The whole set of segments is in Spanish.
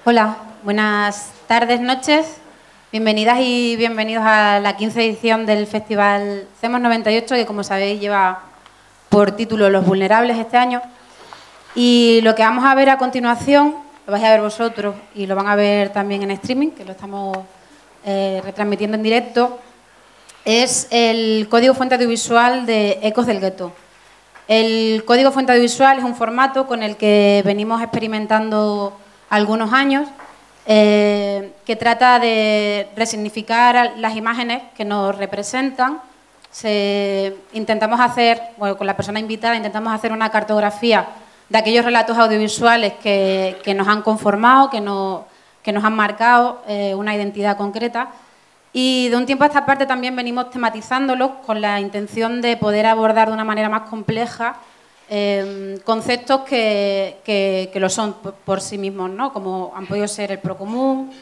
Hola, buenas tardes, noches. Bienvenidas y bienvenidos a la 15ª edición del Festival CEMOS 98, que como sabéis lleva por título Los Vulnerables este año. Y lo que vamos a ver a continuación, lo vais a ver vosotros y lo van a ver también en streaming, que lo estamos retransmitiendo en directo, es el Código Fuente Audiovisual de Ecos del Gueto. El Código Fuente Audiovisual es un formato con el que venimos experimentando algunos años, que trata de resignificar las imágenes que nos representan. Intentamos hacer, bueno, con la persona invitada, intentamos hacer una cartografía de aquellos relatos audiovisuales que nos han conformado, que nos han marcado una identidad concreta. Y de un tiempo a esta parte también venimos tematizándolos con la intención de poder abordar de una manera más compleja conceptos que lo son por sí mismos, ¿no? Como han podido ser el procomún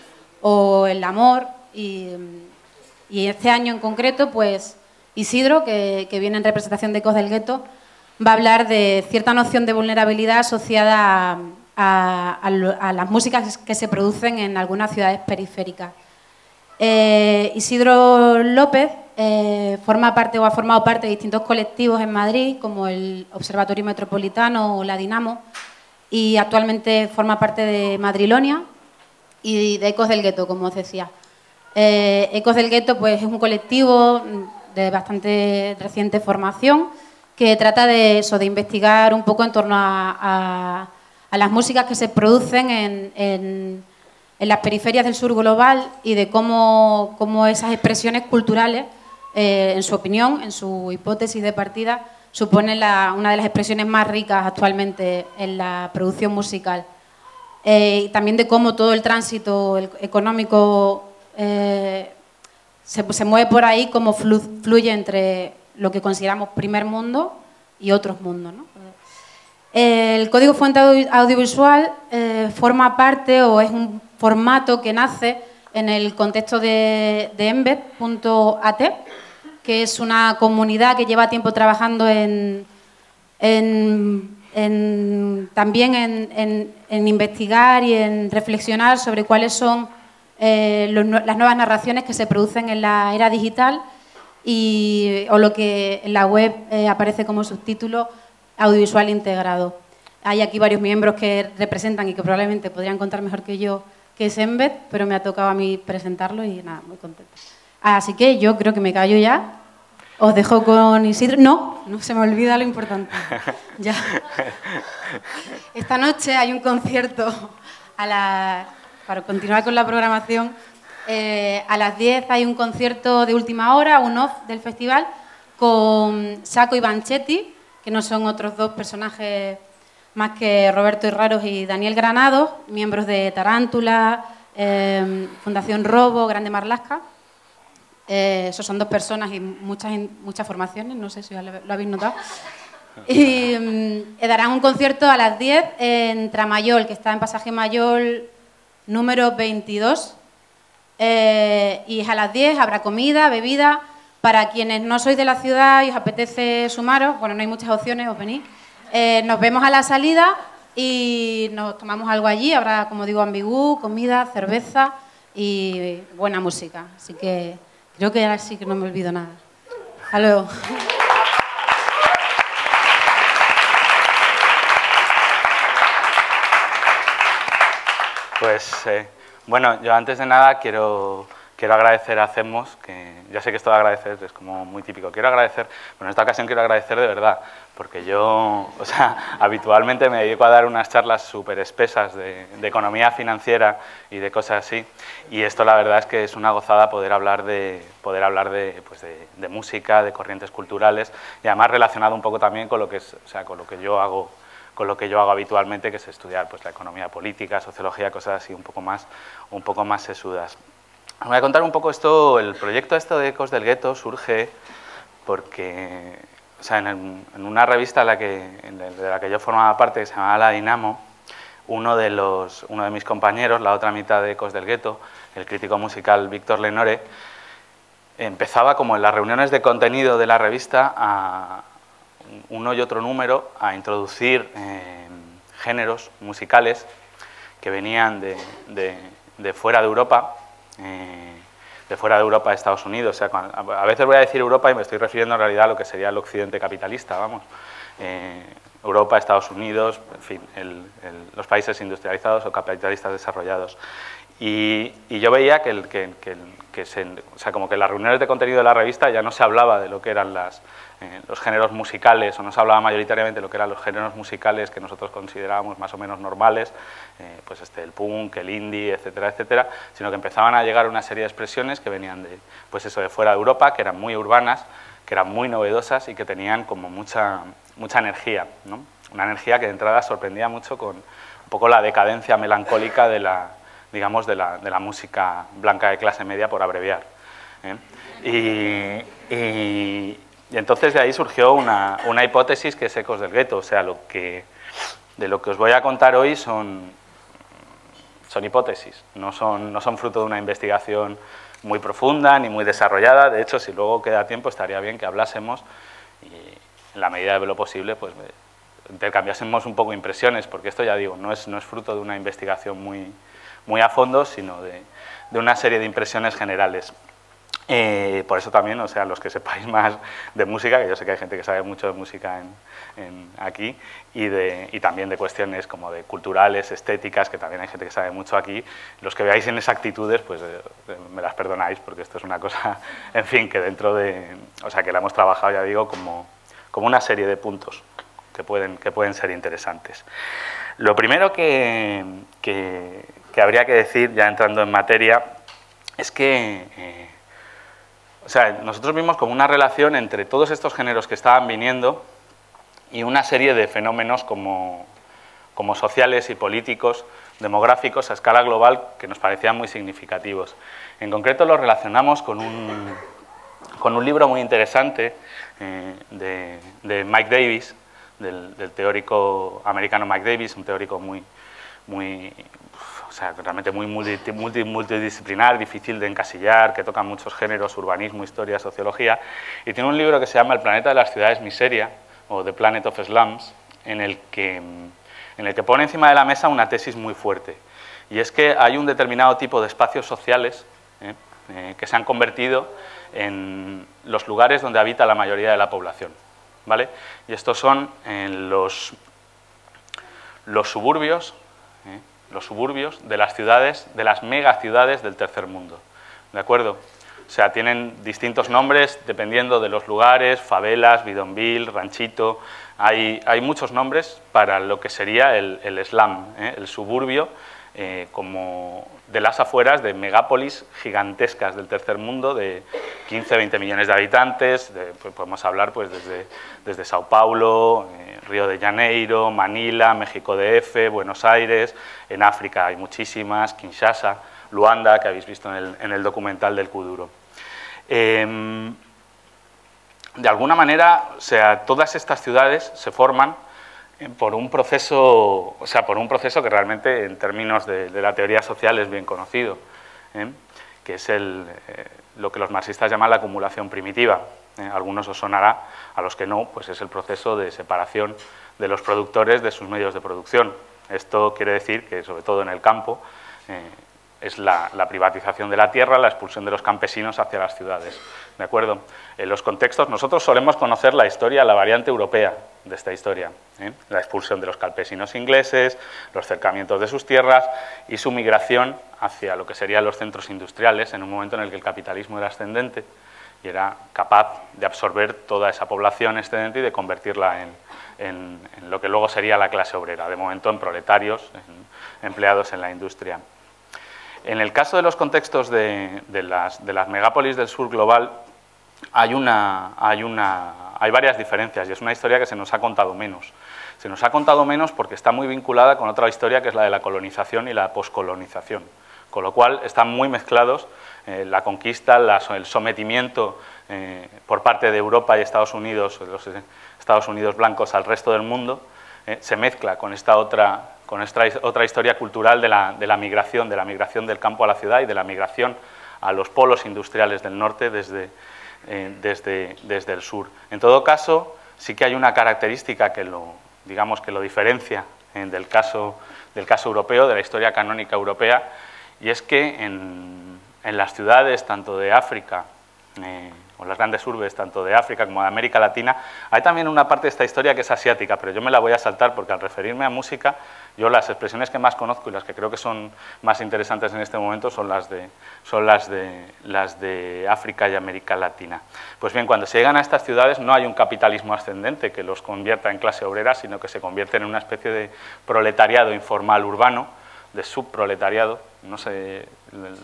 o el amor. Y este año en concreto, pues Isidro, que viene en representación de Ecos del Gueto, va a hablar de cierta noción de vulnerabilidad asociada a las músicas que se producen en algunas ciudades periféricas. Isidro López forma parte o ha formado parte de distintos colectivos en Madrid, como el Observatorio Metropolitano o la Dinamo, y actualmente forma parte de Madrilonia y de Ecos del Gueto, como os decía. Ecos del Gueto, pues, es un colectivo de bastante reciente formación que trata de eso, de investigar un poco en torno a las músicas que se producen en las periferias del sur global y de cómo esas expresiones culturales, en su opinión, en su hipótesis de partida, suponen una de las expresiones más ricas actualmente en la producción musical. Y también de cómo todo el tránsito económico se mueve por ahí, cómo fluye entre lo que consideramos primer mundo y otros mundos, ¿no? El Código Fuente Audiovisual forma parte o es un formato que nace en el contexto de embed.at, que es una comunidad que lleva tiempo trabajando también en investigar y en reflexionar sobre cuáles son las nuevas narraciones que se producen en la era digital o lo que en la web aparece como subtítulo audiovisual integrado. Hay aquí varios miembros que representan y que probablemente podrían contar mejor que yo qué es Embed, pero me ha tocado a mí presentarlo y nada, muy contenta. Así que yo creo que me callo ya. Os dejo con Isidro. No se me olvida lo importante. Ya. Esta noche hay un concierto para continuar con la programación. A las 10 hay un concierto de última hora, un off del festival, con Sacco y Banchetti, que no son otros dos personajes más que Roberto Herraros y Daniel Granados, miembros de Tarántula, Fundación Robo, Grande Marlaska. Esos son dos personas y muchas formaciones, no sé si lo habéis notado. Y darán un concierto a las 10 en Tramayol, que está en Pasaje Mayol número 22. Y es a las 10, habrá comida, bebida. Para quienes no sois de la ciudad y os apetece sumaros, bueno, no hay muchas opciones, os venís. Nos vemos a la salida y nos tomamos algo allí. Habrá, como digo, ambigú, comida, cerveza y buena música. Así que creo que ahora sí que no me olvido nada. Hasta luego. Pues, bueno, yo antes de nada quiero agradecer a CEMOS, que ya sé que esto de agradecer es como muy típico. Quiero agradecer, pero en esta ocasión quiero agradecer de verdad, porque yo, habitualmente me dedico a dar unas charlas súper espesas de economía financiera y de cosas así, y esto la verdad es que es una gozada poder hablar de música, de corrientes culturales, y además relacionado un poco también con lo que es, con lo que yo hago habitualmente, que es estudiar pues la economía política, sociología, cosas así un poco más sesudas. Os voy a contar un poco esto. El proyecto de Ecos del Gueto surge porque, en una revista de la que yo formaba parte, que se llamaba La Dinamo, uno de mis compañeros, la otra mitad de Ecos del Gueto, el crítico musical Víctor Lenore, empezaba como en las reuniones de contenido de la revista a uno y otro número a introducir géneros musicales que venían de fuera de Europa, de Estados Unidos. O sea, a veces voy a decir Europa y me estoy refiriendo en realidad a lo que sería el occidente capitalista, vamos. Europa, Estados Unidos, en fin, los países industrializados o capitalistas desarrollados. Y yo veía o sea, como que en las reuniones de contenido de la revista ya no se hablaba de lo que eran los géneros musicales, o no se hablaba mayoritariamente de lo que eran los géneros musicales que nosotros considerábamos más o menos normales, pues el punk, el indie, etcétera, etcétera, sino que empezaban a llegar una serie de expresiones que venían de fuera de Europa, que eran muy urbanas, que eran muy novedosas y que tenían como mucha energía, ¿no? Una energía que de entrada sorprendía mucho con un poco la decadencia melancólica de la música blanca de clase media, por abreviar, ¿eh? Y entonces de ahí surgió una hipótesis que es Ecos del Gueto. O sea, de lo que os voy a contar hoy son hipótesis, no son fruto de una investigación muy profunda ni muy desarrollada. De hecho, si luego queda tiempo, estaría bien que hablásemos y, en la medida de lo posible, pues intercambiásemos un poco impresiones, porque esto, ya digo, no es fruto de una investigación muy a fondo, sino de una serie de impresiones generales. Por eso también, o sea, los que sepáis más de música, que yo sé que hay gente que sabe mucho de música aquí, y también de cuestiones como de culturales, estéticas, que también hay gente que sabe mucho aquí, los que veáis inexactitudes, pues me las perdonáis, porque esto es una cosa, en fin, que dentro o sea, que la hemos trabajado, ya digo, como una serie de puntos que pueden ser interesantes. Lo primero que habría que decir, ya entrando en materia, es que o sea, nosotros vimos como una relación entre todos estos géneros que estaban viniendo y una serie de fenómenos como sociales y políticos, demográficos a escala global, que nos parecían muy significativos. En concreto los relacionamos con un libro muy interesante de Mike Davis, del teórico americano Mike Davis, un teórico o sea, realmente muy multidisciplinar, difícil de encasillar, que toca muchos géneros, urbanismo, historia, sociología, y tiene un libro que se llama El planeta de las ciudades miseria, o The Planet of Slums, en el que pone encima de la mesa una tesis muy fuerte, y es que hay un determinado tipo de espacios sociales que se han convertido en los lugares donde habita la mayoría de la población, ¿vale? Y estos son los suburbios, de las ciudades, de las megaciudades del tercer mundo, ¿de acuerdo? O sea, tienen distintos nombres dependiendo de los lugares, favelas, bidonville, ranchito. Hay muchos nombres para lo que sería el slum, el suburbio, como de las afueras de megápolis gigantescas del tercer mundo, de 15, 20 millones de habitantes. Pues podemos hablar pues desde Sao Paulo, Río de Janeiro, Manila, México DF, Buenos Aires. En África hay muchísimas, Kinshasa, Luanda, que habéis visto en el documental del Kuduro. De alguna manera, o sea, todas estas ciudades se forman por un proceso, que realmente en términos de la teoría social es bien conocido, que es lo que los marxistas llaman la acumulación primitiva. A algunos os sonará, a los que no, pues es el proceso de separación de los productores de sus medios de producción. Esto quiere decir que, sobre todo en el campo, es la privatización de la tierra, la expulsión de los campesinos hacia las ciudades, ¿de acuerdo? En los contextos, nosotros solemos conocer la historia, la variante europea de esta historia, la expulsión de los campesinos ingleses, los cercamientos de sus tierras y su migración hacia lo que serían los centros industriales, en un momento en el que el capitalismo era ascendente y era capaz de absorber toda esa población excedente y de convertirla en lo que luego sería la clase obrera, de momento en proletarios, en empleados en la industria. En el caso de los contextos de las megápolis del sur global, hay varias diferencias y es una historia que se nos ha contado menos. Se nos ha contado menos porque está muy vinculada con otra historia que es la de la colonización y la poscolonización, con lo cual están muy mezclados la conquista, el sometimiento por parte de Europa y Estados Unidos, los Estados Unidos blancos al resto del mundo, se mezcla con esta otra historia cultural de la migración del campo a la ciudad y de la migración a los polos industriales del norte desde el sur. En todo caso, sí que hay una característica que lo diferencia del caso del caso europeo, de la historia canónica europea, y es que en las ciudades, tanto de África, o las grandes urbes, tanto de África como de América Latina, hay también una parte de esta historia que es asiática, pero yo me la voy a saltar porque al referirme a música, yo las expresiones que más conozco y las que creo que son más interesantes en este momento son las de África y América Latina. Pues bien, cuando se llegan a estas ciudades no hay un capitalismo ascendente que los convierta en clase obrera, sino que se convierten en una especie de proletariado informal urbano, de subproletariado. No sé,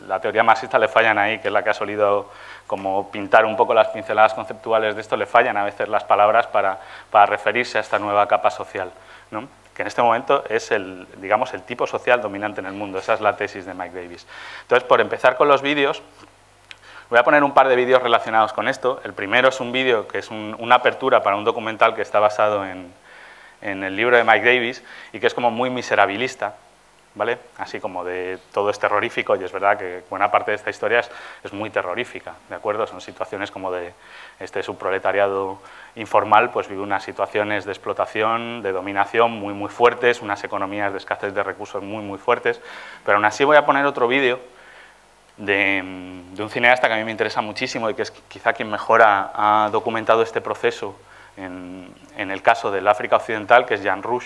la teoría marxista le fallan ahí, que es la que ha solido como pintar un poco las pinceladas conceptuales de esto, le fallan a veces las palabras para referirse a esta nueva capa social, ¿no? Que en este momento es digamos, el tipo social dominante en el mundo. Esa es la tesis de Mike Davis. Entonces, por empezar con los vídeos, voy a poner un par de vídeos relacionados con esto. El primero es un vídeo que es una apertura para un documental que está basado en el libro de Mike Davis y que es como muy miserabilista, ¿vale? Así como de todo es terrorífico, y es verdad que buena parte de esta historia es muy terrorífica, ¿de acuerdo? Son situaciones como de este subproletariado informal, pues vive unas situaciones de explotación, de dominación muy, muy fuertes, unas economías de escasez de recursos muy, muy fuertes, pero aún así voy a poner otro vídeo de un cineasta que a mí me interesa muchísimo y que es quizá quien mejor ha documentado este proceso en el caso del África Occidental, que es Jan Roos,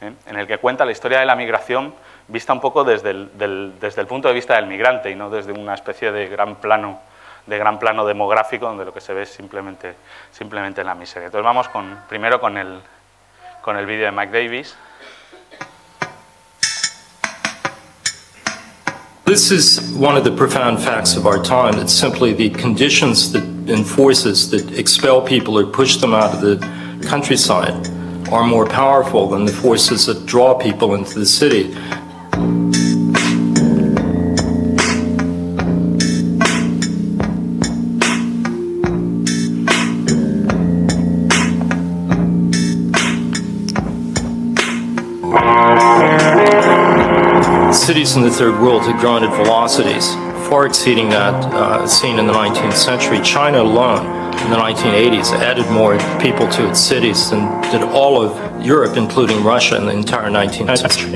en el que cuenta la historia de la migración vista un poco desde el punto de vista del migrante y no desde una especie de gran plano demográfico donde lo que se ve es simplemente la miseria. Entonces vamos primero con el vídeo de Mike Davis. This is one of the profound facts of our time. It's simply the conditions and forces that expel people or push them out of the countryside are more powerful than the forces that draw people into the city. Cities in the third world have grown at velocities far exceeding that seen in the 19th century. China alone in the 1980s added more people to its cities than did all of Europe, including Russia, in the entire 19th century.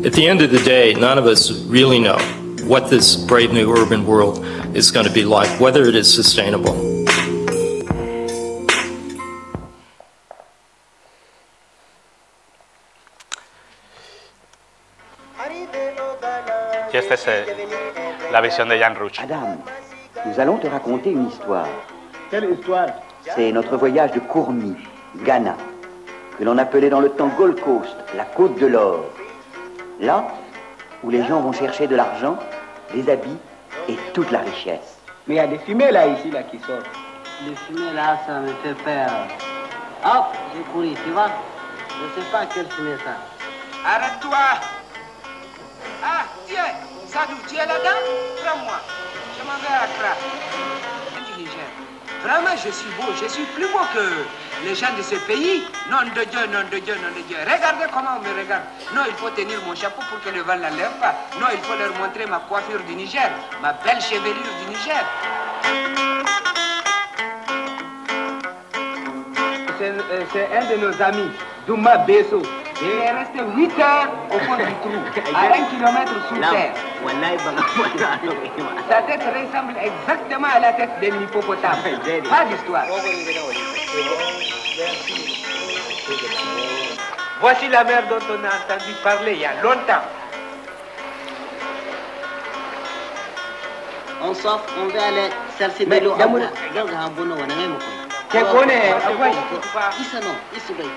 At the end of the day, none of us really know what this brave new urban world is going to be like, whether it is sustainable. Y esta es la visión de Jan Roos. Adam, nous allons te raconter une histoire. Quelle histoire? C'est notre voyage de Kourmi, Ghana, que l'on appelait dans le temps Gold Coast, la côte de l'or. Là où les gens vont chercher de l'argent, des habits et toute la richesse. Mais il y a des fumées là, ici, là, qui sortent. Les fumées là, ça me fait peur. Hop, j'ai couru, tu vois? Je sais pas quelle fumée ça. Arrête-toi! Ah, tiens, Sadou, tu es là-dedans? Prends-moi. Je m'en vais à Accra. Du Niger. Vraiment, je suis beau, je suis plus beau que les gens de ce pays. Nom de Dieu, nom de Dieu, nom de Dieu. Regardez comment on me regarde. Non, il faut tenir mon chapeau pour que le vent ne l'enlève pas. Non, il faut leur montrer ma coiffure du Niger, ma belle chevelure du Niger. C'est un de nos amis, Douma Besso. Il est resté 8 heures au fond du trou, à 1 kilomètre sous terre. Sa tête ressemble exactement à la tête d'un hippopotame. Pas d'histoire. Voici la mer dont on a entendu parler il y a longtemps. On s'offre, on va aller chercher de l'eau. Tu connais? Issa non, Issa bay.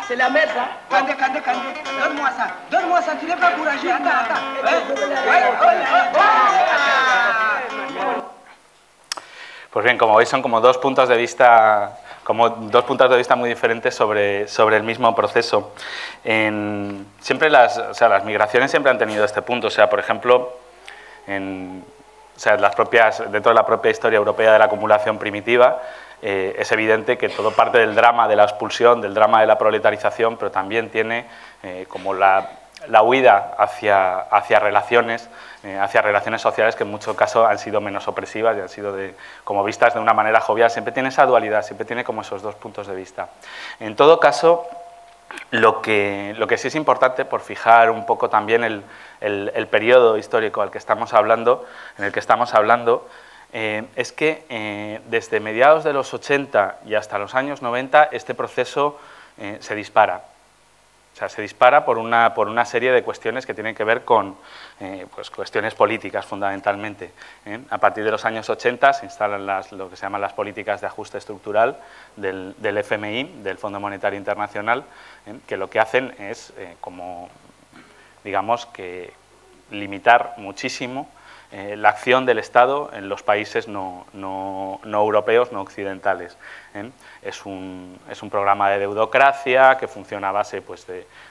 C'est la mer, ça? Kande, donne-moi ça. Donne-moi ça, tu n'es pas courageux. Attends. Pues bien, como veis, son como dos puntos de vista muy diferentes sobre el mismo proceso. Siempre las migraciones siempre han tenido este punto. O sea, por ejemplo, dentro de la propia historia europea de la acumulación primitiva, es evidente que todo parte del drama de la expulsión, del drama de la proletarización, pero también tiene como la huida hacia relaciones sociales que en muchos casos han sido menos opresivas y han sido como vistas de una manera jovial. Siempre tiene esa dualidad, siempre tiene como esos dos puntos de vista. En todo caso, lo que sí es importante, por fijar un poco también el periodo histórico en el que estamos hablando, es que desde mediados de los 80 y hasta los años 90 este proceso se dispara. O sea, se dispara por una serie de cuestiones que tienen que ver con pues cuestiones políticas, fundamentalmente. A partir de los años 80 se instalan lo que se llaman las políticas de ajuste estructural del FMI, del Fondo Monetario Internacional, que lo que hacen es, digamos, que limitar muchísimo la acción del Estado en los países no europeos, no occidentales. Es un programa de deudocracia que funciona a base pues,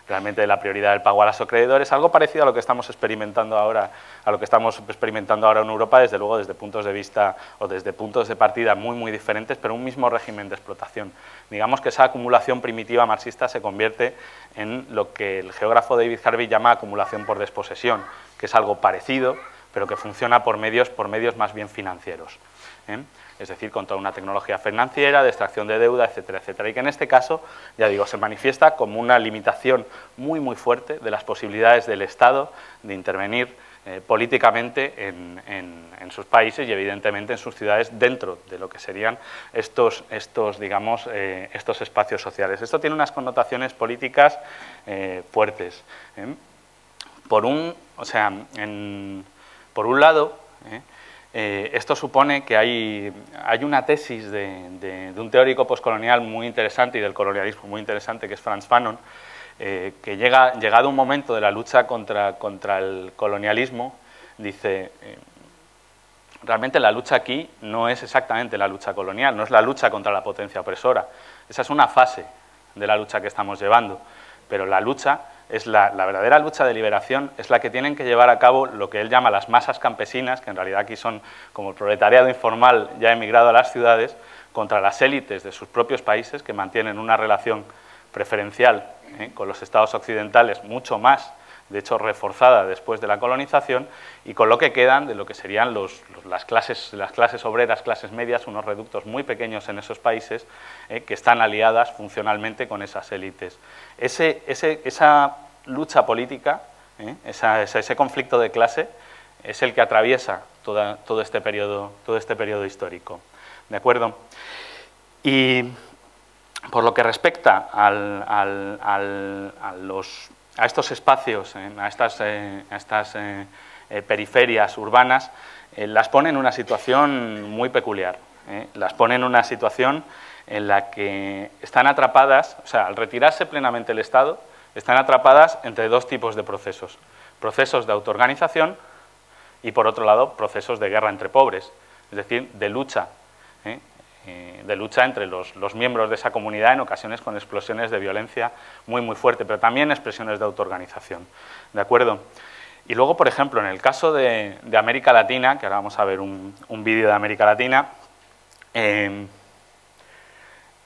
realmente de la prioridad del pago a los acreedores, algo parecido a lo que estamos experimentando ahora, en Europa, desde luego desde puntos de vista o desde puntos de partida muy diferentes, pero un mismo régimen de explotación. Digamos que esa acumulación primitiva marxista se convierte en lo que el geógrafo David Harvey llama acumulación por desposesión, que es algo parecido, pero que funciona por medios más bien financieros, es decir, con toda una tecnología financiera, de extracción de deuda, etcétera, etcétera, y que en este caso, ya digo, se manifiesta como una limitación muy fuerte de las posibilidades del Estado de intervenir políticamente en sus países y evidentemente en sus ciudades dentro de lo que serían estos espacios sociales. Esto tiene unas connotaciones políticas fuertes. Por un lado, esto supone que hay una tesis de un teórico postcolonial muy interesante y del colonialismo muy interesante, que es Frantz Fanon, que llegado un momento de la lucha contra el colonialismo, dice, realmente la lucha aquí no es exactamente la lucha colonial, no es la lucha contra la potencia opresora, esa es una fase de la lucha que estamos llevando, pero la lucha es la verdadera lucha de liberación, es la que tienen que llevar a cabo lo que él llama las masas campesinas, que en realidad aquí son como el proletariado informal ya emigrado a las ciudades, contra las élites de sus propios países que mantienen una relación preferencial con los estados occidentales mucho más, de hecho reforzada después de la colonización, y con lo que quedan de lo que serían las clases obreras, clases medias, unos reductos muy pequeños en esos países que están aliadas funcionalmente con esas élites. Esa lucha política, ese conflicto de clase, es el que atraviesa todo este periodo histórico. ¿De acuerdo? Y por lo que respecta a estos espacios, a estas periferias urbanas, las pone en una situación muy peculiar. Las pone en una situación en la que están atrapadas, o sea, al retirarse plenamente el Estado, están atrapadas entre dos tipos de procesos. Procesos de autoorganización y, por otro lado, procesos de guerra entre pobres, es decir, de lucha entre los miembros de esa comunidad, en ocasiones con explosiones de violencia muy fuerte, pero también expresiones de autoorganización. ¿De acuerdo? Y luego, por ejemplo, en el caso de América Latina, que ahora vamos a ver un vídeo de América Latina,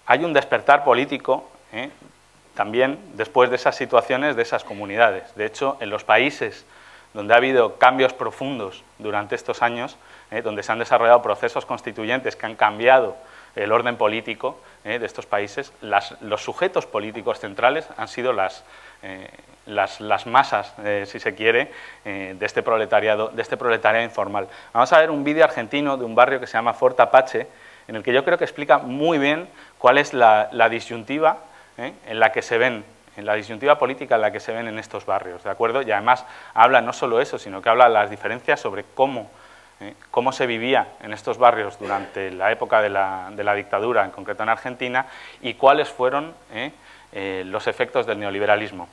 hay un despertar político también después de esas situaciones, de esas comunidades. De hecho, en los países donde ha habido cambios profundos durante estos años, donde se han desarrollado procesos constituyentes que han cambiado el orden político de estos países, los sujetos políticos centrales han sido las masas, si se quiere, de este proletariado informal. Vamos a ver un vídeo argentino de un barrio que se llama Fort Apache, en el que yo creo que explica muy bien cuál es la disyuntiva en la que se ven, en la disyuntiva política en la que se ven en estos barrios, ¿de acuerdo? Y además habla no solo eso, sino que habla de las diferencias sobre cómo se vivía en estos barrios durante la época de la dictadura, en concreto en Argentina, y cuáles fueron los efectos del neoliberalismo.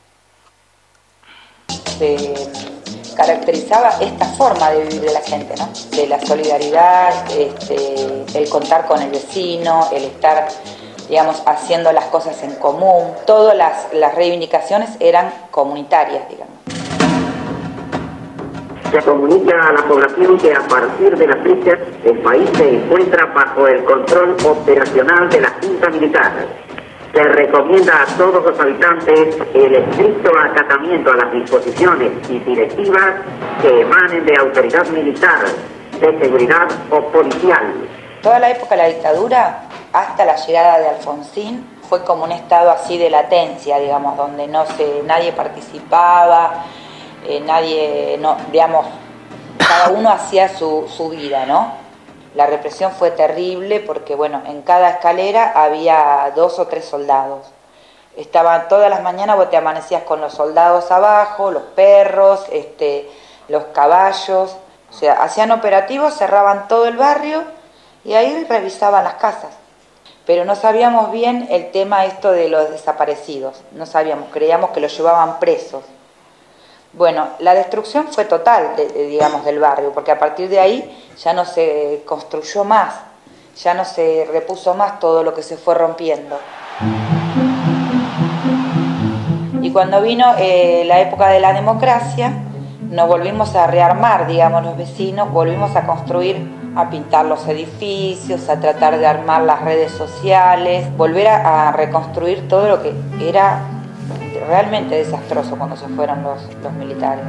Caracterizaba esta forma de vivir de la gente, ¿no? De la solidaridad, el contar con el vecino, el estar, digamos, haciendo las cosas en común. Todas las reivindicaciones eran comunitarias, digamos. Se comunica a la población que a partir de la fecha el país se encuentra bajo el control operacional de la Junta Militar. Se recomienda a todos los habitantes el estricto acatamiento a las disposiciones y directivas que emanen de autoridad militar, de seguridad o policial. Toda la época de la dictadura, hasta la llegada de Alfonsín, fue como un estado así de latencia, digamos, donde nadie participaba, cada uno hacía su vida, ¿no? La represión fue terrible porque, bueno, en cada escalera había 2 o 3 soldados. Estaban todas las mañanas, vos te amanecías con los soldados abajo, los perros, los caballos. O sea, hacían operativos, cerraban todo el barrio y ahí revisaban las casas. Pero no sabíamos bien el tema esto de los desaparecidos. No sabíamos, creíamos que los llevaban presos. Bueno, la destrucción fue total, digamos, del barrio, porque a partir de ahí ya no se construyó más, ya no se repuso más todo lo que se fue rompiendo. Y cuando vino la época de la democracia, nos volvimos a rearmar, digamos, los vecinos, volvimos a construir, a pintar los edificios, a tratar de armar las redes sociales, volver a reconstruir todo lo que era realmente desastroso cuando se fueron los militares.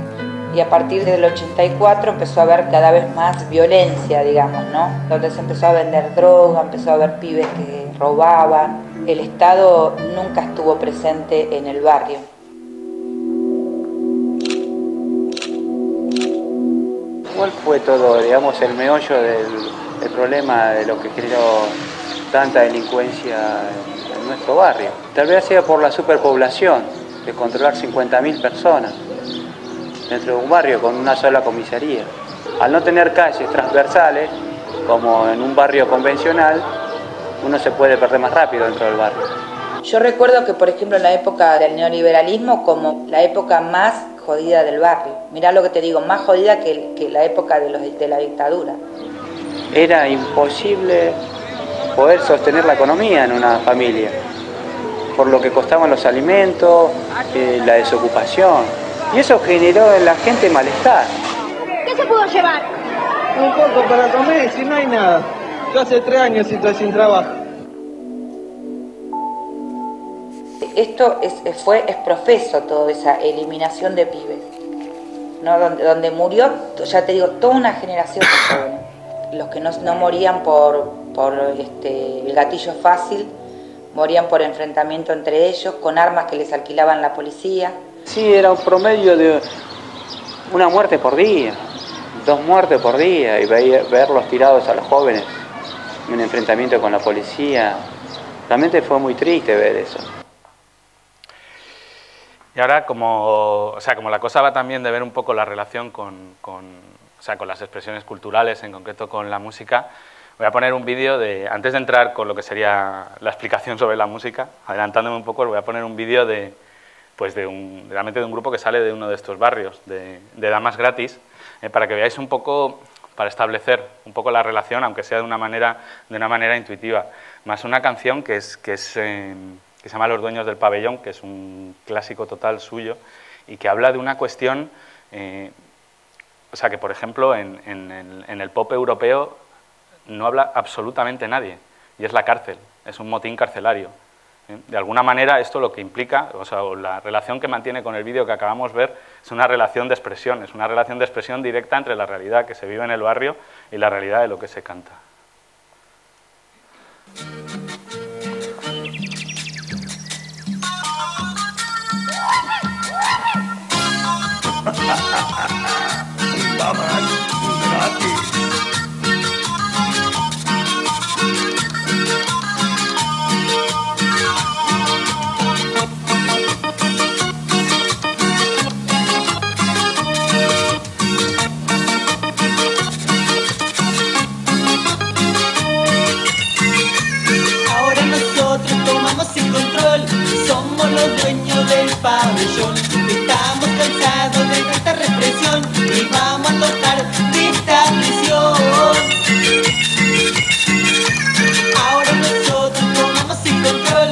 Y a partir del 84 empezó a haber cada vez más violencia, digamos, ¿no? Donde se empezó a vender droga, empezó a haber pibes que robaban. El Estado nunca estuvo presente en el barrio. ¿Cuál fue todo, digamos, el meollo del problema de lo que generó tanta delincuencia en nuestro barrio? Tal vez sea por la superpoblación, de controlar 50.000 personas dentro de un barrio con una sola comisaría. Al no tener calles transversales, como en un barrio convencional, uno se puede perder más rápido dentro del barrio. Yo recuerdo que, por ejemplo, en la época del neoliberalismo, como la época más jodida del barrio. Mirá lo que te digo, más jodida que la época de la dictadura. Era imposible poder sostener la economía en una familia, por lo que costaban los alimentos, la desocupación. Y eso generó en la gente malestar. ¿Qué se pudo llevar? Un poco para comer, si no hay nada. Yo hace 3 años estoy sin trabajo. Esto es profeso, toda esa eliminación de pibes, ¿no? Donde murió, ya te digo, toda una generación de jóvenes. Los que no morían por el gatillo fácil, morían por enfrentamiento entre ellos, con armas que les alquilaban la policía. Sí, era un promedio de una muerte por día, 2 muertes por día, y verlos tirados a los jóvenes en enfrentamiento con la policía. Realmente fue muy triste ver eso. Y ahora, como la cosa va también de ver un poco la relación con las expresiones culturales, en concreto con la música, voy a poner un vídeo antes de entrar con lo que sería la explicación sobre la música, adelantándome un poco, os voy a poner un vídeo realmente de un grupo que sale de uno de estos barrios, de Damas Gratis, para que veáis un poco, para establecer un poco la relación, aunque sea de una manera intuitiva. Más una canción que se llama Los Dueños del Pabellón, que es un clásico total suyo, y que habla de una cuestión, que por ejemplo en el pop europeo no habla absolutamente nadie, y es la cárcel, es un motín carcelario. De alguna manera esto lo que implica, o la relación que mantiene con el vídeo que acabamos de ver, es una relación de expresión, directa entre la realidad que se vive en el barrio y la realidad de lo que se canta. Ahora nosotros tomamos el control, somos los dueños del pabellón. Estamos cansados de tanta represión y vamos a tocar de esta prisión. Ahora nosotros tomamos el control,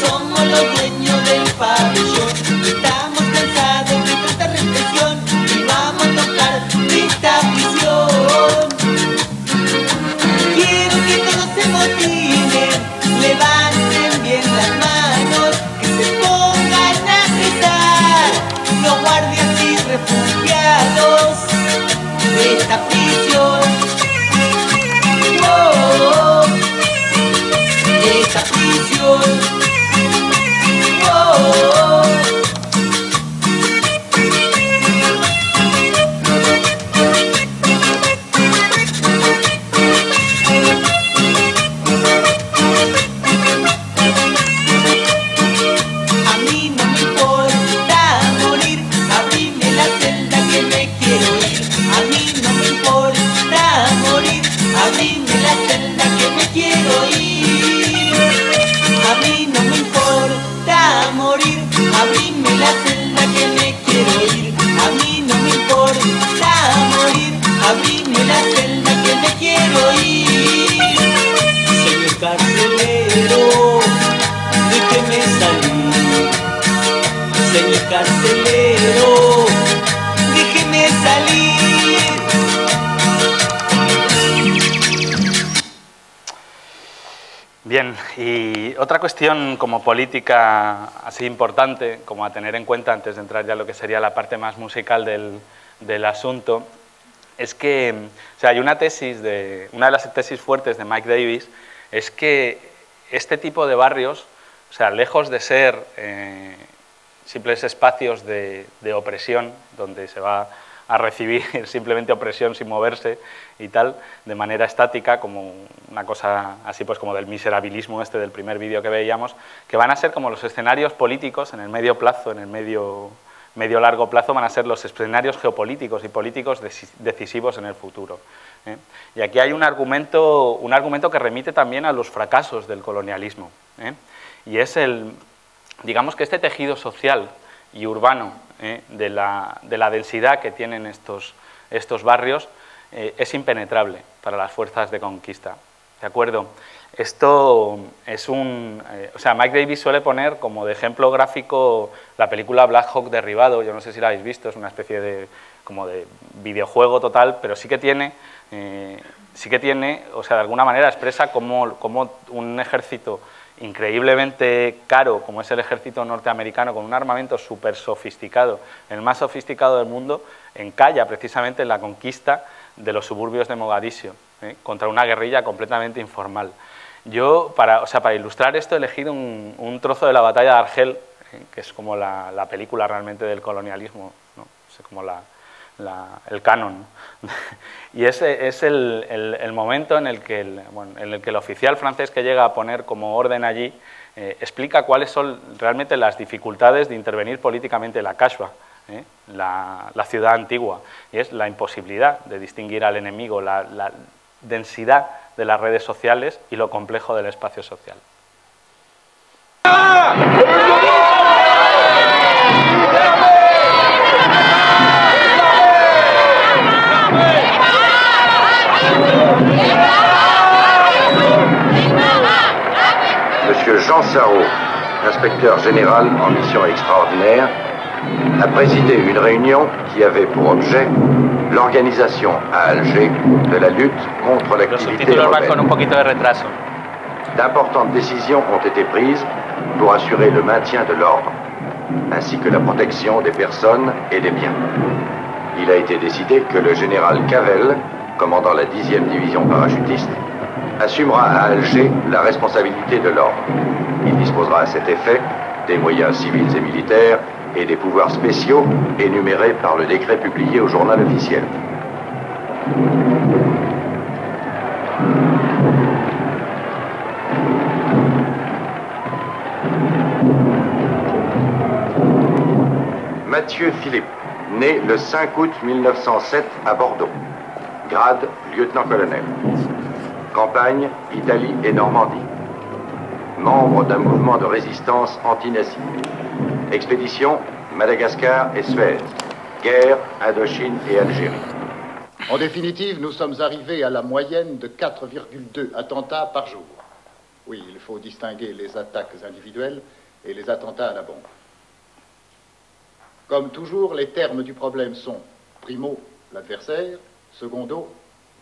somos los dueños del pabellón. Estamos cansados de tanta represión y vamos a tocar de esta prisión. Quiero que todos se motinen, levanten bien las manos. abrime la celda que me quiero ir. A mí no me importa morir, abrime la celda que me quiero ir. Señor carcelero, déjeme salir. Señor carcelero, déjeme salir. Bien, y otra cuestión como política así importante, como a tener en cuenta antes de entrar ya a lo que sería la parte más musical del asunto, es que hay una de las tesis fuertes de Mike Davis es que este tipo de barrios, lejos de ser simples espacios de opresión, donde se va a recibir simplemente opresión sin moverse y tal, de manera estática, como una cosa así pues como del miserabilismo del primer vídeo que veíamos, que van a ser como los escenarios políticos en el medio plazo, en el medio largo plazo, van a ser los escenarios geopolíticos y políticos decisivos en el futuro. Y aquí hay un argumento que remite también a los fracasos del colonialismo, y es digamos que este tejido social y urbano de la densidad que tienen estos barrios es impenetrable para las fuerzas de conquista, ¿de acuerdo? Esto es Mike Davis suele poner como de ejemplo gráfico la película Black Hawk Derribado. Yo no sé si la habéis visto, es una especie de videojuego total, pero sí que tiene, de alguna manera expresa cómo un ejército increíblemente caro, como es el ejército norteamericano, con un armamento súper sofisticado, el más sofisticado del mundo, encalla precisamente en la conquista de los suburbios de Mogadiscio, contra una guerrilla completamente informal. Yo, para ilustrar esto, he elegido un trozo de la batalla de Argel, que es como la película realmente del colonialismo, ¿no? Es como el canon. Y ese es el momento en el que el oficial francés que llega a poner como orden allí explica cuáles son realmente las dificultades de intervenir políticamente la Kashfa, la ciudad antigua, y es la imposibilidad de distinguir al enemigo, la densidad de las redes sociales y lo complejo del espacio social. Monsieur Jean Sarraut, inspecteur général en mission extraordinaire, a présidé une réunion qui avait pour objet l'organisation à Alger de la lutte contre l'activité rebelle. D'importantes décisions ont été prises pour assurer le maintien de l'ordre, ainsi que la protection des personnes et des biens. Il a été décidé que le général Cavell, commandant la 10e division parachutiste, assumera à Alger la responsabilité de l'ordre. Il disposera à cet effet des moyens civils et militaires et des pouvoirs spéciaux énumérés par le décret publié au journal officiel. Mathieu Philippe, né le 5 août 1907 à Bordeaux. Grade lieutenant-colonel. Campagne, Italie et Normandie. Membre d'un mouvement de résistance anti-nazi. Expédition, Madagascar et Suez. Guerre, Indochine et Algérie. En définitive, nous sommes arrivés à la moyenne de 4,2 attentats par jour. Oui, il faut distinguer les attaques individuelles et les attentats à la bombe. Comme toujours, les termes du problème sont primo, l'adversaire, secondo,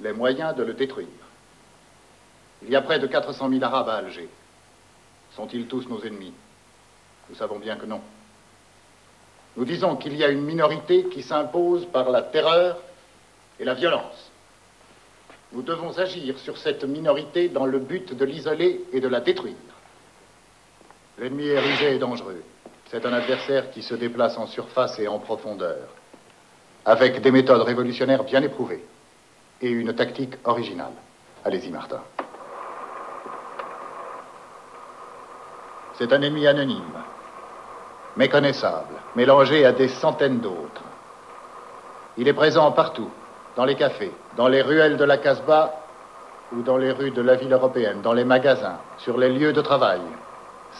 les moyens de le détruire. Il y a près de 400 000 Arabes à Alger. Sont-ils tous nos ennemis? Nous savons bien que non. Nous disons qu'il y a une minorité qui s'impose par la terreur et la violence. Nous devons agir sur cette minorité dans le but de l'isoler et de la détruire. L'ennemi est rusé et dangereux. C'est un adversaire qui se déplace en surface et en profondeur, avec des méthodes révolutionnaires bien éprouvées et une tactique originale. Allez-y, Martin. C'est un ennemi anonyme, méconnaissable, mélangé à des centaines d'autres. Il est présent partout, dans les cafés, dans les ruelles de la Casbah ou dans les rues de la ville européenne, dans les magasins, sur les lieux de travail.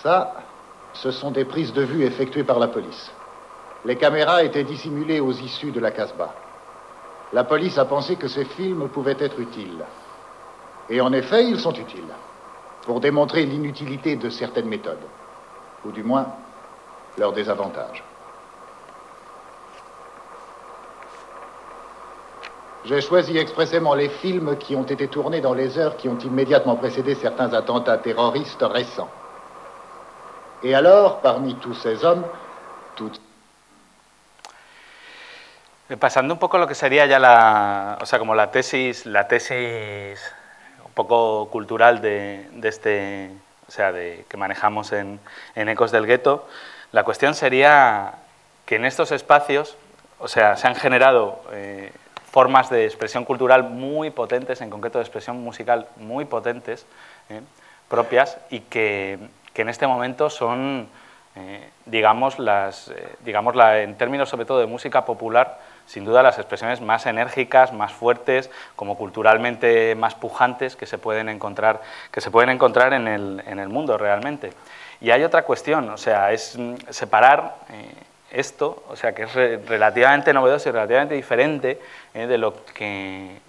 Ça, Ce sont des prises de vue effectuées par la police. Les caméras étaient dissimulées aux issues de la Casbah. La police a pensé que ces films pouvaient être utiles. Et en effet, ils sont utiles, pour démontrer l'inutilité de certaines méthodes, ou du moins leur désavantage. J'ai choisi expressément les films qui ont été tournés dans les heures qui ont immédiatement précédé certains attentats terroristes récents. Et alors, parmi tous ces hommes, Pasando un poco lo que sería ya como la tesis un poco cultural de este, que manejamos en Ecos del Gueto, la cuestión sería que en estos espacios, se han generado formas de expresión cultural muy potentes, en concreto de expresión musical muy potentes, propias, y que en este momento son, en términos sobre todo de música popular, sin duda las expresiones más enérgicas, más fuertes, como culturalmente más pujantes que se pueden encontrar en el mundo realmente. Y hay otra cuestión, es separar esto, que es relativamente novedoso y relativamente diferente de lo que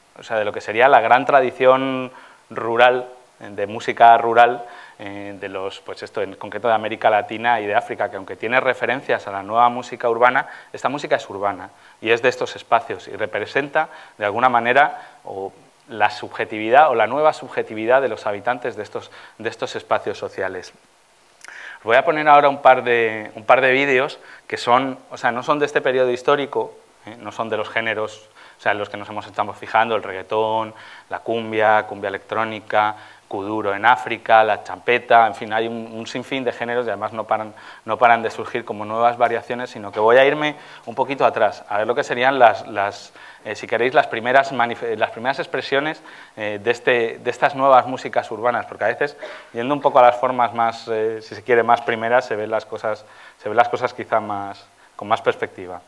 sería la gran tradición rural, de música rural, de los, en concreto de América Latina y de África, que aunque tiene referencias a la nueva música urbana, esta música es urbana y es de estos espacios y representa de alguna manera la subjetividad o la nueva subjetividad de los habitantes de estos espacios sociales. Os voy a poner ahora un par de vídeos que son, no son de este periodo histórico, no son de los géneros en los que nos estamos fijando, el reggaetón, la cumbia electrónica, kuduro en África, la champeta, en fin, hay un sinfín de géneros y además no paran de surgir como nuevas variaciones, sino que voy a irme un poquito atrás, a ver lo que serían si queréis, las primeras expresiones de estas nuevas músicas urbanas, porque a veces, yendo un poco a las formas más, si se quiere, más primeras, se ven las cosas quizá con más perspectiva.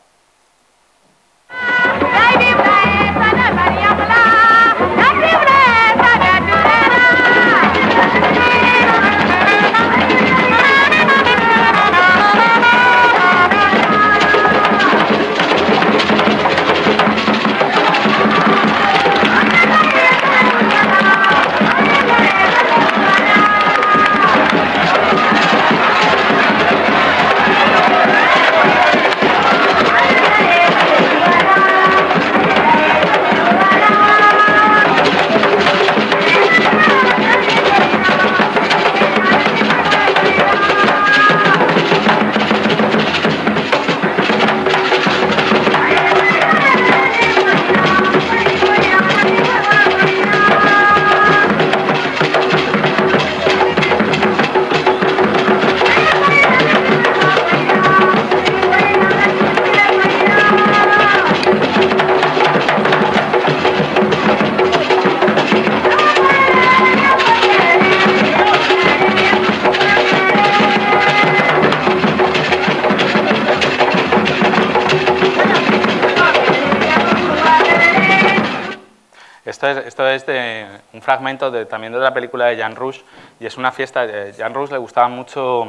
Esto es de un fragmento también de la película de Jean Rouch, y es una fiesta. A Jean Rouch le gustaba mucho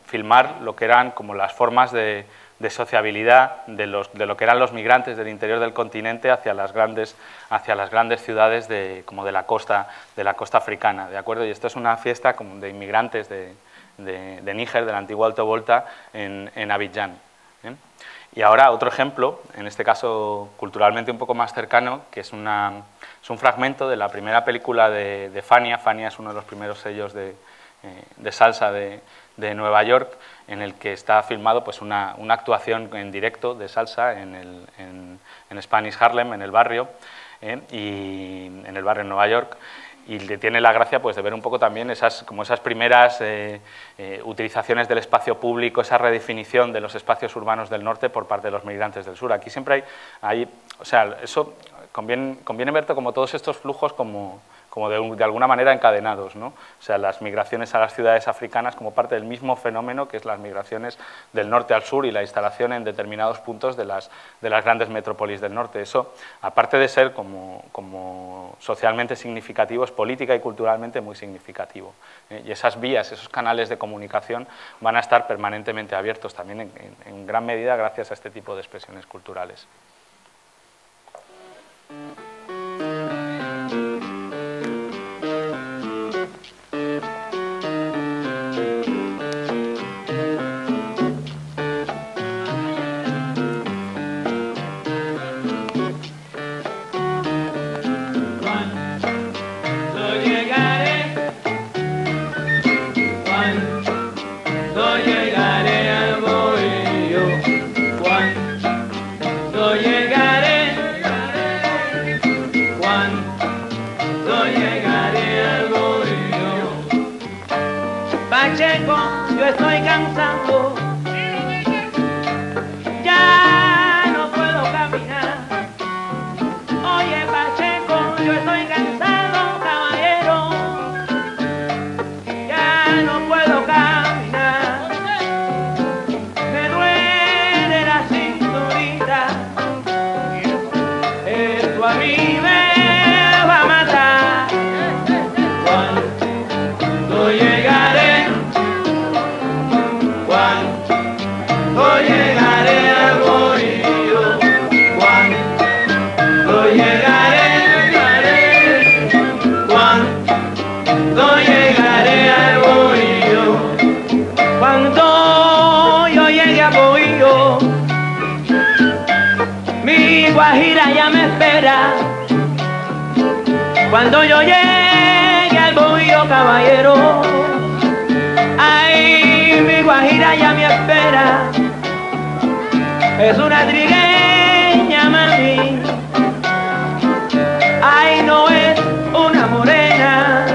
filmar lo que eran como las formas de sociabilidad de lo que eran los migrantes del interior del continente hacia las grandes ciudades como de la costa africana, ¿de acuerdo? Y esto es una fiesta como de inmigrantes de Níger, de la antigua Alto Volta, en Abidjan. Y ahora otro ejemplo, en este caso culturalmente un poco más cercano, que es un fragmento de la primera película de Fania. Fania es uno de los primeros sellos de salsa de Nueva York, en el que está filmado una actuación en directo de salsa en Spanish Harlem, en el barrio, y en el barrio de Nueva York. Y le tiene la gracia de ver un poco también esas primeras utilizaciones del espacio público, esa redefinición de los espacios urbanos del norte por parte de los migrantes del sur. Aquí siempre hay eso conviene ver como todos estos flujos como de alguna manera encadenados, ¿no? O sea, las migraciones a las ciudades africanas como parte del mismo fenómeno que es las migraciones del norte al sur y la instalación en determinados puntos de las grandes metrópolis del norte. Eso, aparte de ser como socialmente significativo, es política y culturalmente muy significativo. Y esas vías, esos canales de comunicación van a estar permanentemente abiertos también en gran medida gracias a este tipo de expresiones culturales. Pacheco, yo estoy cansado, ya no puedo caminar. Oye Pacheco, yo estoy cansado, caballero, ya no puedo caminar. Me duele la cinturita, esto a mí me va a matar. Cuando llegaré, cuando llegaré al bohío, cuando llegaré, cuando llegaré al bohío, cuando yo llegue al bohío, mi guajira ya me espera. Cuando yo llegue al bohío, caballero, ay, mi guajira ya me espera. Es una trigueña, mami, ay, no es una morena.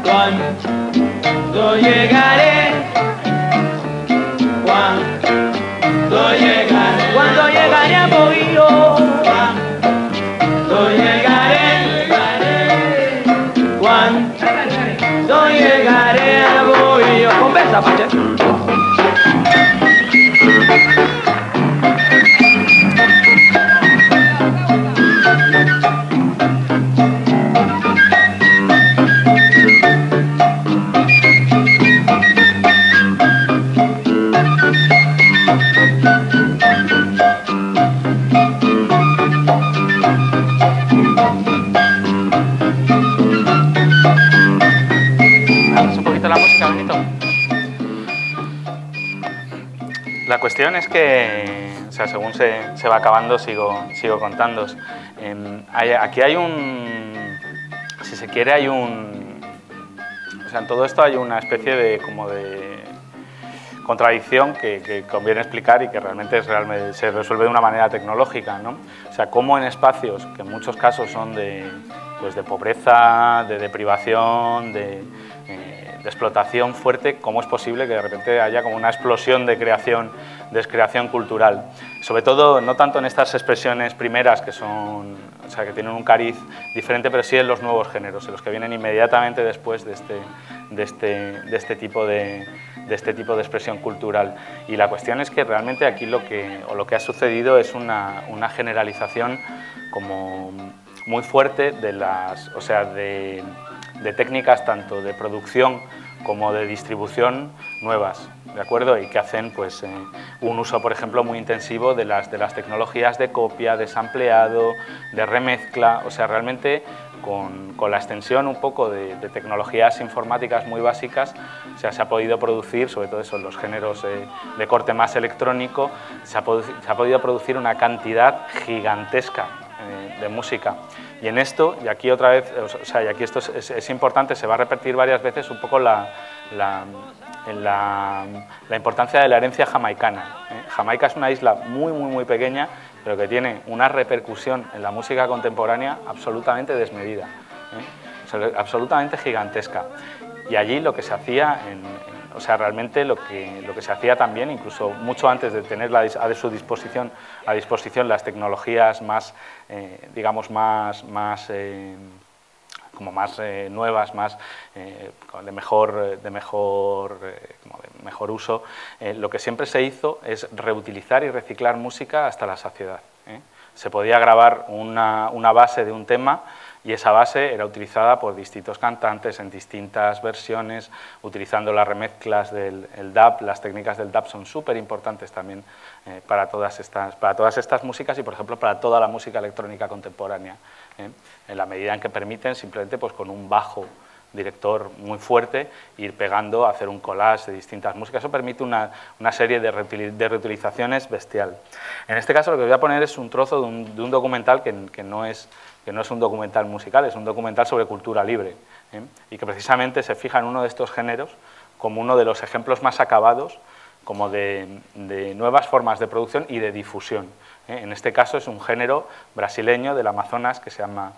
Cuando llegaré, cuando llegaré a Bohío, cuando llegaré, cuando llegaré a Bohío. Conversa, Pacheco. La cuestión es que, o sea, según se va acabando, sigo contando. Aquí hay un, si se quiere, hay un, o sea, en todo esto hay una especie de contradicción que conviene explicar y que realmente se resuelve de una manera tecnológica, ¿no? O sea, cómo en espacios que en muchos casos son de pobreza, de deprivación, de explotación fuerte, cómo es posible que de repente haya como una explosión de creación cultural. Sobre todo, no tanto en estas expresiones primeras que son, o sea, que tienen un cariz diferente, pero sí en los nuevos géneros, en los que vienen inmediatamente después de este tipo de expresión cultural. Y la cuestión es que realmente aquí lo que ha sucedido es una generalización como muy fuerte de técnicas tanto de producción como de distribución nuevas, ¿de acuerdo? Y que hacen pues, un uso, por ejemplo, muy intensivo de las tecnologías de copia, de sampleado, de remezcla, o sea, realmente con la extensión un poco de tecnologías informáticas muy básicas, o sea, se ha podido producir, sobre todo eso en los géneros de corte más electrónico, se ha podido producir una cantidad gigantesca de música. Y en esto, y aquí otra vez, o sea, y aquí esto es importante, se va a repetir varias veces un poco la importancia de la herencia jamaicana. Jamaica es una isla muy pequeña, pero que tiene una repercusión en la música contemporánea absolutamente desmedida, o sea, absolutamente gigantesca. Y allí lo que se hacía, o sea, realmente lo que se hacía también, incluso mucho antes de tener a su disposición las tecnologías más, digamos, más como más nuevas, más de mejor uso, lo que siempre se hizo es reutilizar y reciclar música hasta la saciedad. Se podía grabar una base de un tema y esa base era utilizada por distintos cantantes en distintas versiones, utilizando las remezclas del dub. Las técnicas del dub son súper importantes también para todas estas músicas y, por ejemplo, para toda la música electrónica contemporánea, en la medida en que permiten simplemente pues, con un bajo director muy fuerte ir pegando, hacer un collage de distintas músicas. Eso permite una serie de reutilizaciones bestial. En este caso lo que voy a poner es un trozo de un documental que no es un documental musical, es un documental sobre cultura libre, y que precisamente se fija en uno de estos géneros como uno de los ejemplos más acabados como de nuevas formas de producción y de difusión. En este caso es un género brasileño del Amazonas que se llama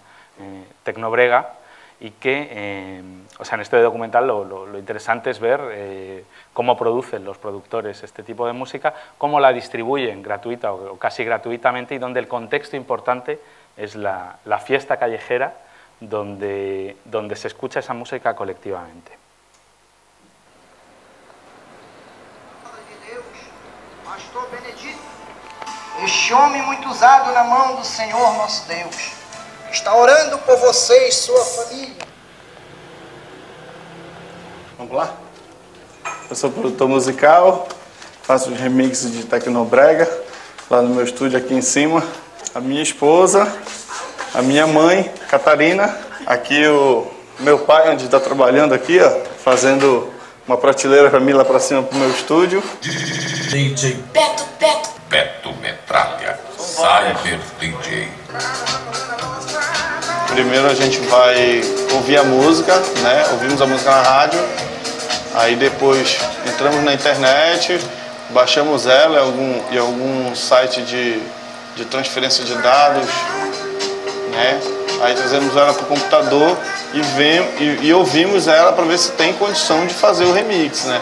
tecnobrega, y que, en este documental lo interesante es ver cómo producen los productores este tipo de música, cómo la distribuyen gratuita o casi gratuitamente, y donde el contexto importante es la fiesta callejera donde se escucha esa música colectivamente. Pastor Benedito, este homem muito usado na mão do Senhor nosso Deus, está orando por você e sua família. Vamos lá? Eu sou produtor musical, faço os remixes de Tecnobrega lá no meu estúdio aqui em cima. A minha esposa, a minha mãe, Catarina, aqui o meu pai, onde está trabalhando aqui, ó, fazendo uma prateleira para mim lá para cima pro meu estúdio. DJ Beto Metralha, Cyber DJ. Primeiro a gente vai ouvir a música, né? Ouvimos a música na rádio, aí depois entramos na internet, baixamos ela em algum site de transferência de dados, né? Aí trazemos ela para o computador e ouvimos ela para ver se tem condição de fazer o remix, né?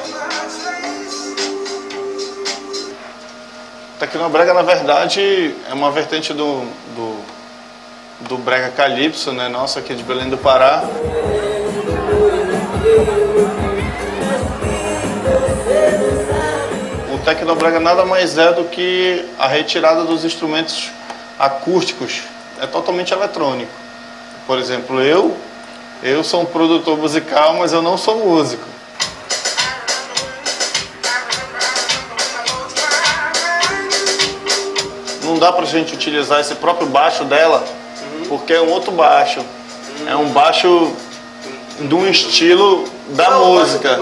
Tecnobrega, na verdade, é uma vertente do Brega Calypso, né? Nossa, aqui de Belém do Pará. O Tecnobrega nada mais é do que a retirada dos instrumentos acústicos. É totalmente eletrônico. Por exemplo, eu sou um produtor musical, mas eu não sou músico. Não dá pra gente utilizar esse próprio baixo dela, porque é um outro baixo. É um baixo de um estilo da música.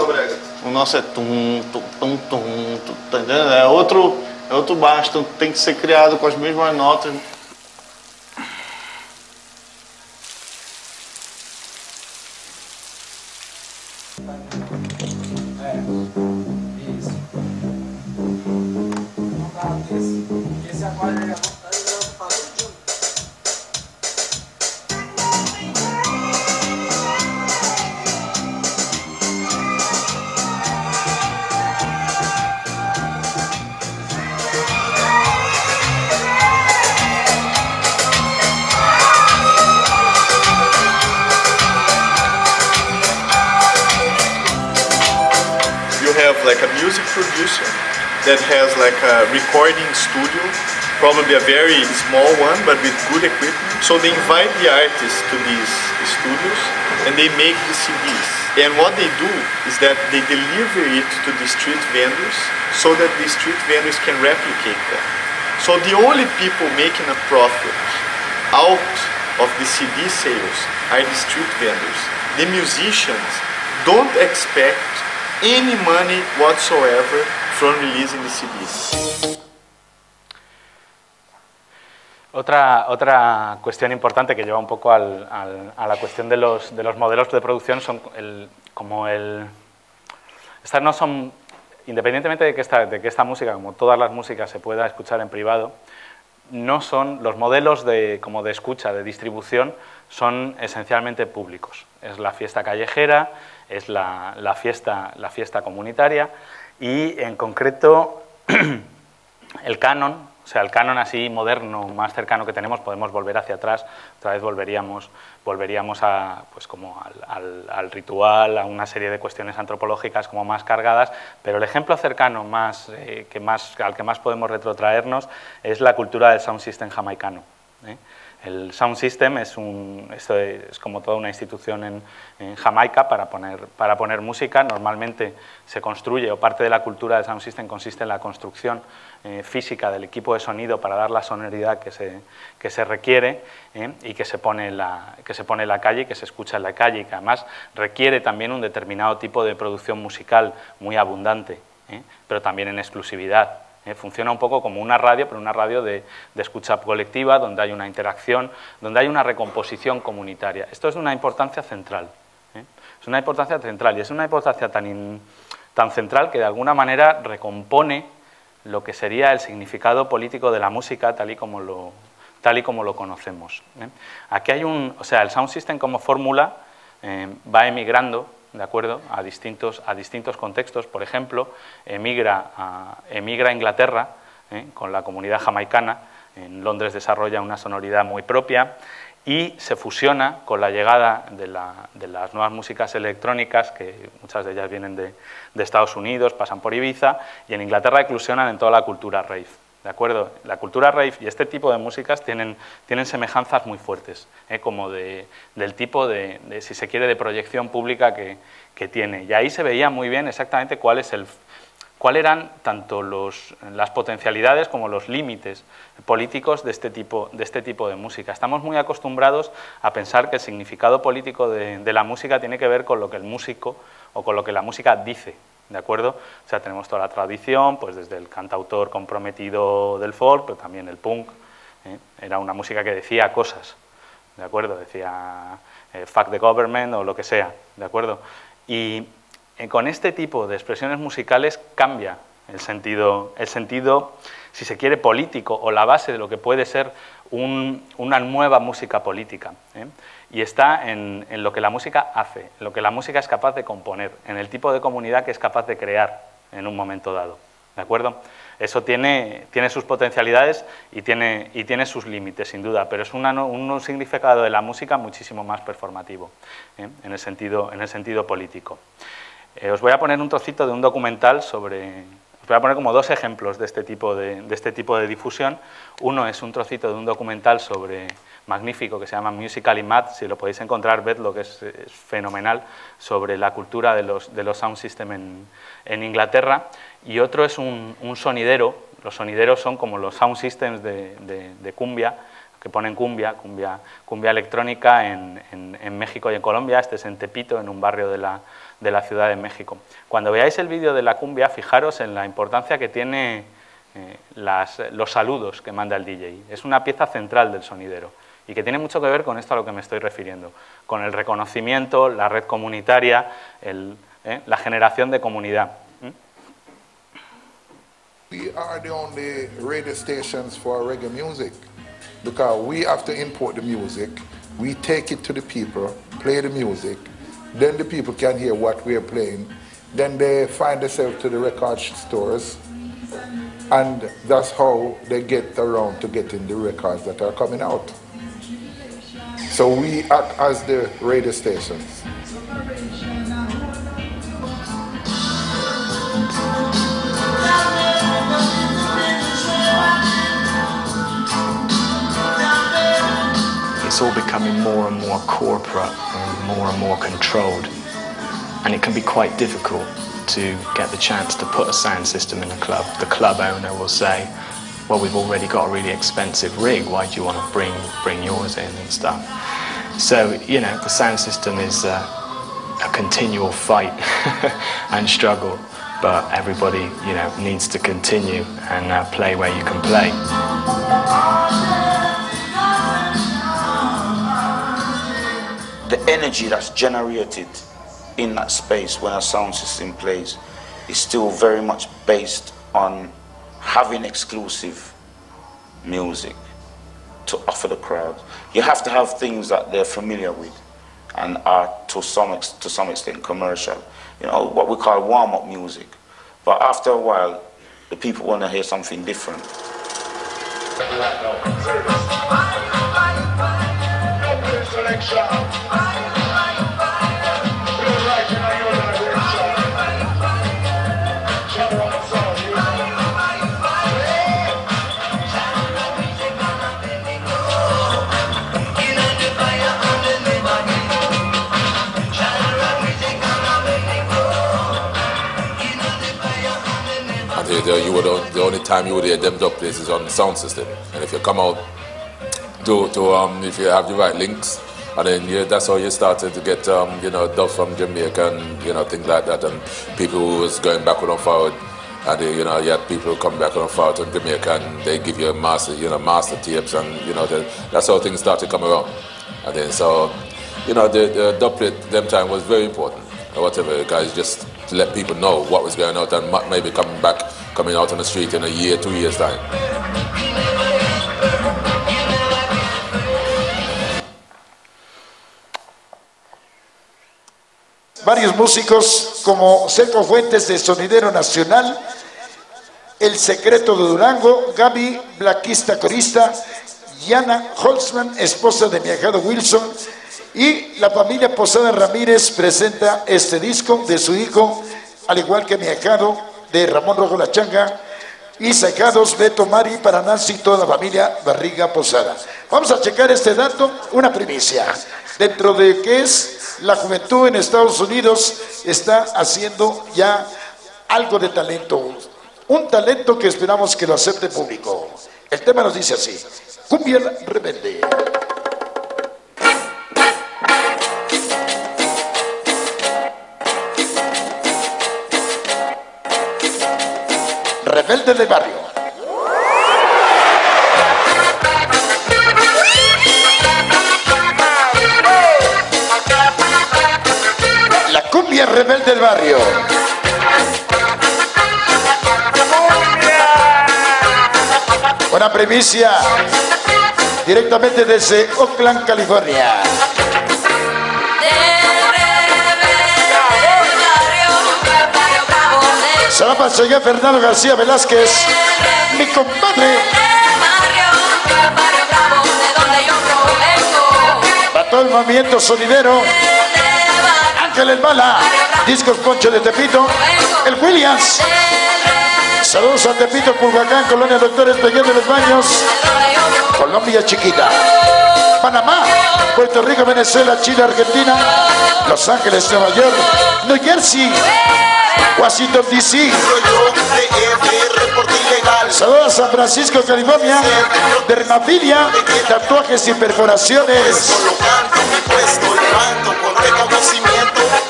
O nosso é tum, tum, tum, tum, tum, tá entendendo? É outro baixo, então tem que ser criado com as mesmas notas. Like a music producer that has like a recording studio, probably a very small one but with good equipment. So they invite the artists to these studios and they make the CDs. And what they do is that they deliver it to the street vendors so that the street vendors can replicate that. So the only people making a profit out of the CD sales are the street vendors. The musicians don't expect any money whatsoever from releasing the CDs. Otra cuestión importante que lleva un poco a la cuestión de los modelos de producción son estas no son, independientemente de que esta música, como todas las músicas, se pueda escuchar en privado, no son los modelos de escucha, de distribución, son esencialmente públicos. Es la fiesta callejera, es la fiesta comunitaria y, en concreto, el canon o sea, el canon así moderno, más cercano que tenemos, podemos volver hacia atrás, otra vez volveríamos a, pues como al ritual, a una serie de cuestiones antropológicas como más cargadas, pero el ejemplo cercano al que más podemos retrotraernos es la cultura del sound system jamaicano. El sound system es como toda una institución en Jamaica para poner música. Normalmente se construye, o parte de la cultura del sound system consiste en la construcción física del equipo de sonido para dar la sonoridad que se requiere y que se pone en la calle y que se escucha en la calle, y que además requiere también un determinado tipo de producción musical muy abundante, pero también en exclusividad. Funciona un poco como una radio, pero una radio de escucha colectiva, donde hay una interacción, donde hay una recomposición comunitaria. Esto es de una importancia central. Es una importancia central, y es una importancia tan central que de alguna manera recompone lo que sería el significado político de la música tal y como lo conocemos. Aquí hay el sound system como fórmula va emigrando, ¿de acuerdo?, a distintos contextos. Por ejemplo, emigra a Inglaterra con la comunidad jamaicana. En Londres desarrolla una sonoridad muy propia y se fusiona con la llegada de las nuevas músicas electrónicas, que muchas de ellas vienen de Estados Unidos, pasan por Ibiza, y en Inglaterra eclosionan en toda la cultura rave. ¿De acuerdo? La cultura rave y este tipo de músicas tienen semejanzas muy fuertes, como del tipo de, si se quiere, de proyección pública que tiene. Y ahí se veía muy bien exactamente cuáles eran tanto las potencialidades como los límites políticos de este tipo de música. Estamos muy acostumbrados a pensar que el significado político de la música tiene que ver con lo que el músico o con lo que la música dice. ¿De acuerdo? O sea, tenemos toda la tradición, pues desde el cantautor comprometido del folk, pero también el punk. Era una música que decía cosas, ¿de acuerdo? Decía fuck the government o lo que sea, ¿de acuerdo? Y con este tipo de expresiones musicales cambia el sentido, si se quiere, político, o la base de lo que puede ser una nueva música política. Y está en lo que la música hace, en lo que la música es capaz de componer, en el tipo de comunidad que es capaz de crear en un momento dado. ¿De acuerdo? Eso tiene sus potencialidades y tiene sus límites, sin duda, pero es un significado de la música muchísimo más performativo, en el sentido político. Os voy a poner un trocito de un documental os voy a poner como dos ejemplos de este tipo de difusión. Uno es un trocito de un documental magnífico que se llama Musically Mad. Si lo podéis encontrar, vedlo, que es fenomenal, sobre la cultura de los sound system en Inglaterra. Y otro es un sonidero. Los sonideros son como los sound systems de cumbia, que ponen cumbia electrónica en México y en Colombia. Este es en Tepito, en un barrio de la Ciudad de México. Cuando veáis el vídeo de la cumbia, fijaros en la importancia que tiene los saludos que manda el DJ. Es una pieza central del sonidero y que tiene mucho que ver con esto a lo que me estoy refiriendo, con el reconocimiento, la red comunitaria, la generación de comunidad. We are the only radio stations for reggae music because we have to import the music, we take it to the people, play the music, then the people can hear what we are playing, then they find themselves to the record stores, and that's how they get around to getting the records that are coming out. So we act as the radio stations. It's all becoming more and more corporate and more controlled, and it can be quite difficult to get the chance to put a sound system in a club. The club owner will say, well, we've already got a really expensive rig, why do you want to bring yours in and stuff? So, you know, the sound system is a continual fight and struggle, but everybody, you know, needs to continue and play where you can play. The energy that's generated in that space when a sound system plays is still very much based on having exclusive music to offer the crowd. You have to have things that they're familiar with and are to some extent commercial. You know, what we call warm-up music. But after a while, the people want to hear something different. The only time you would hear them dub plays is on the sound system, and if you come out if you have the right links, and then that's how you started to get dubs from Jamaica and things like that, and people who was going backward and forward, and you had people who come backward and forward to Jamaica, and they give you a master tapes, and that's how things started to come around, and then so the dub plate them time was very important, or whatever, guys, just to let people know what was going on and maybe coming out on the street in a year, 2 years time. Varios músicos como Seco Fuentes de Sonidero Nacional, El Secreto de Durango, Gaby, Blaquista Corista, Yana Holtzman, esposa de mi ahijado Wilson, y la familia Posada Ramírez presenta este disco de su hijo, al igual que mi ahijado de Ramón Rojo La Changa, y sacados Beto Mari para Nancy y toda la familia Barriga Posada. Vamos a checar este dato, una primicia. Dentro de que es la juventud en Estados Unidos, está haciendo ya algo de talento. Un talento que esperamos que lo acepte el público. El tema nos dice así: Cumbia Rebelde. Rebelde del barrio. La cumbia rebelde del barrio. Una primicia directamente desde Oakland, California. Saludos para el señor Fernando García Velázquez, mi compadre. Para todo el movimiento sonidero, Ángel El Bala, Discos Poncho de Tepito, el Williams. Saludos a Tepito, Culhuacán, Colonia Doctores, Peguero de los Baños, Colombia Chiquita, Panamá, Puerto Rico, Venezuela, Chile, Argentina, Los Ángeles, Nueva York, New Jersey, Washington DC. Saludos a San Francisco, California, Dermafilia, tatuajes y perforaciones.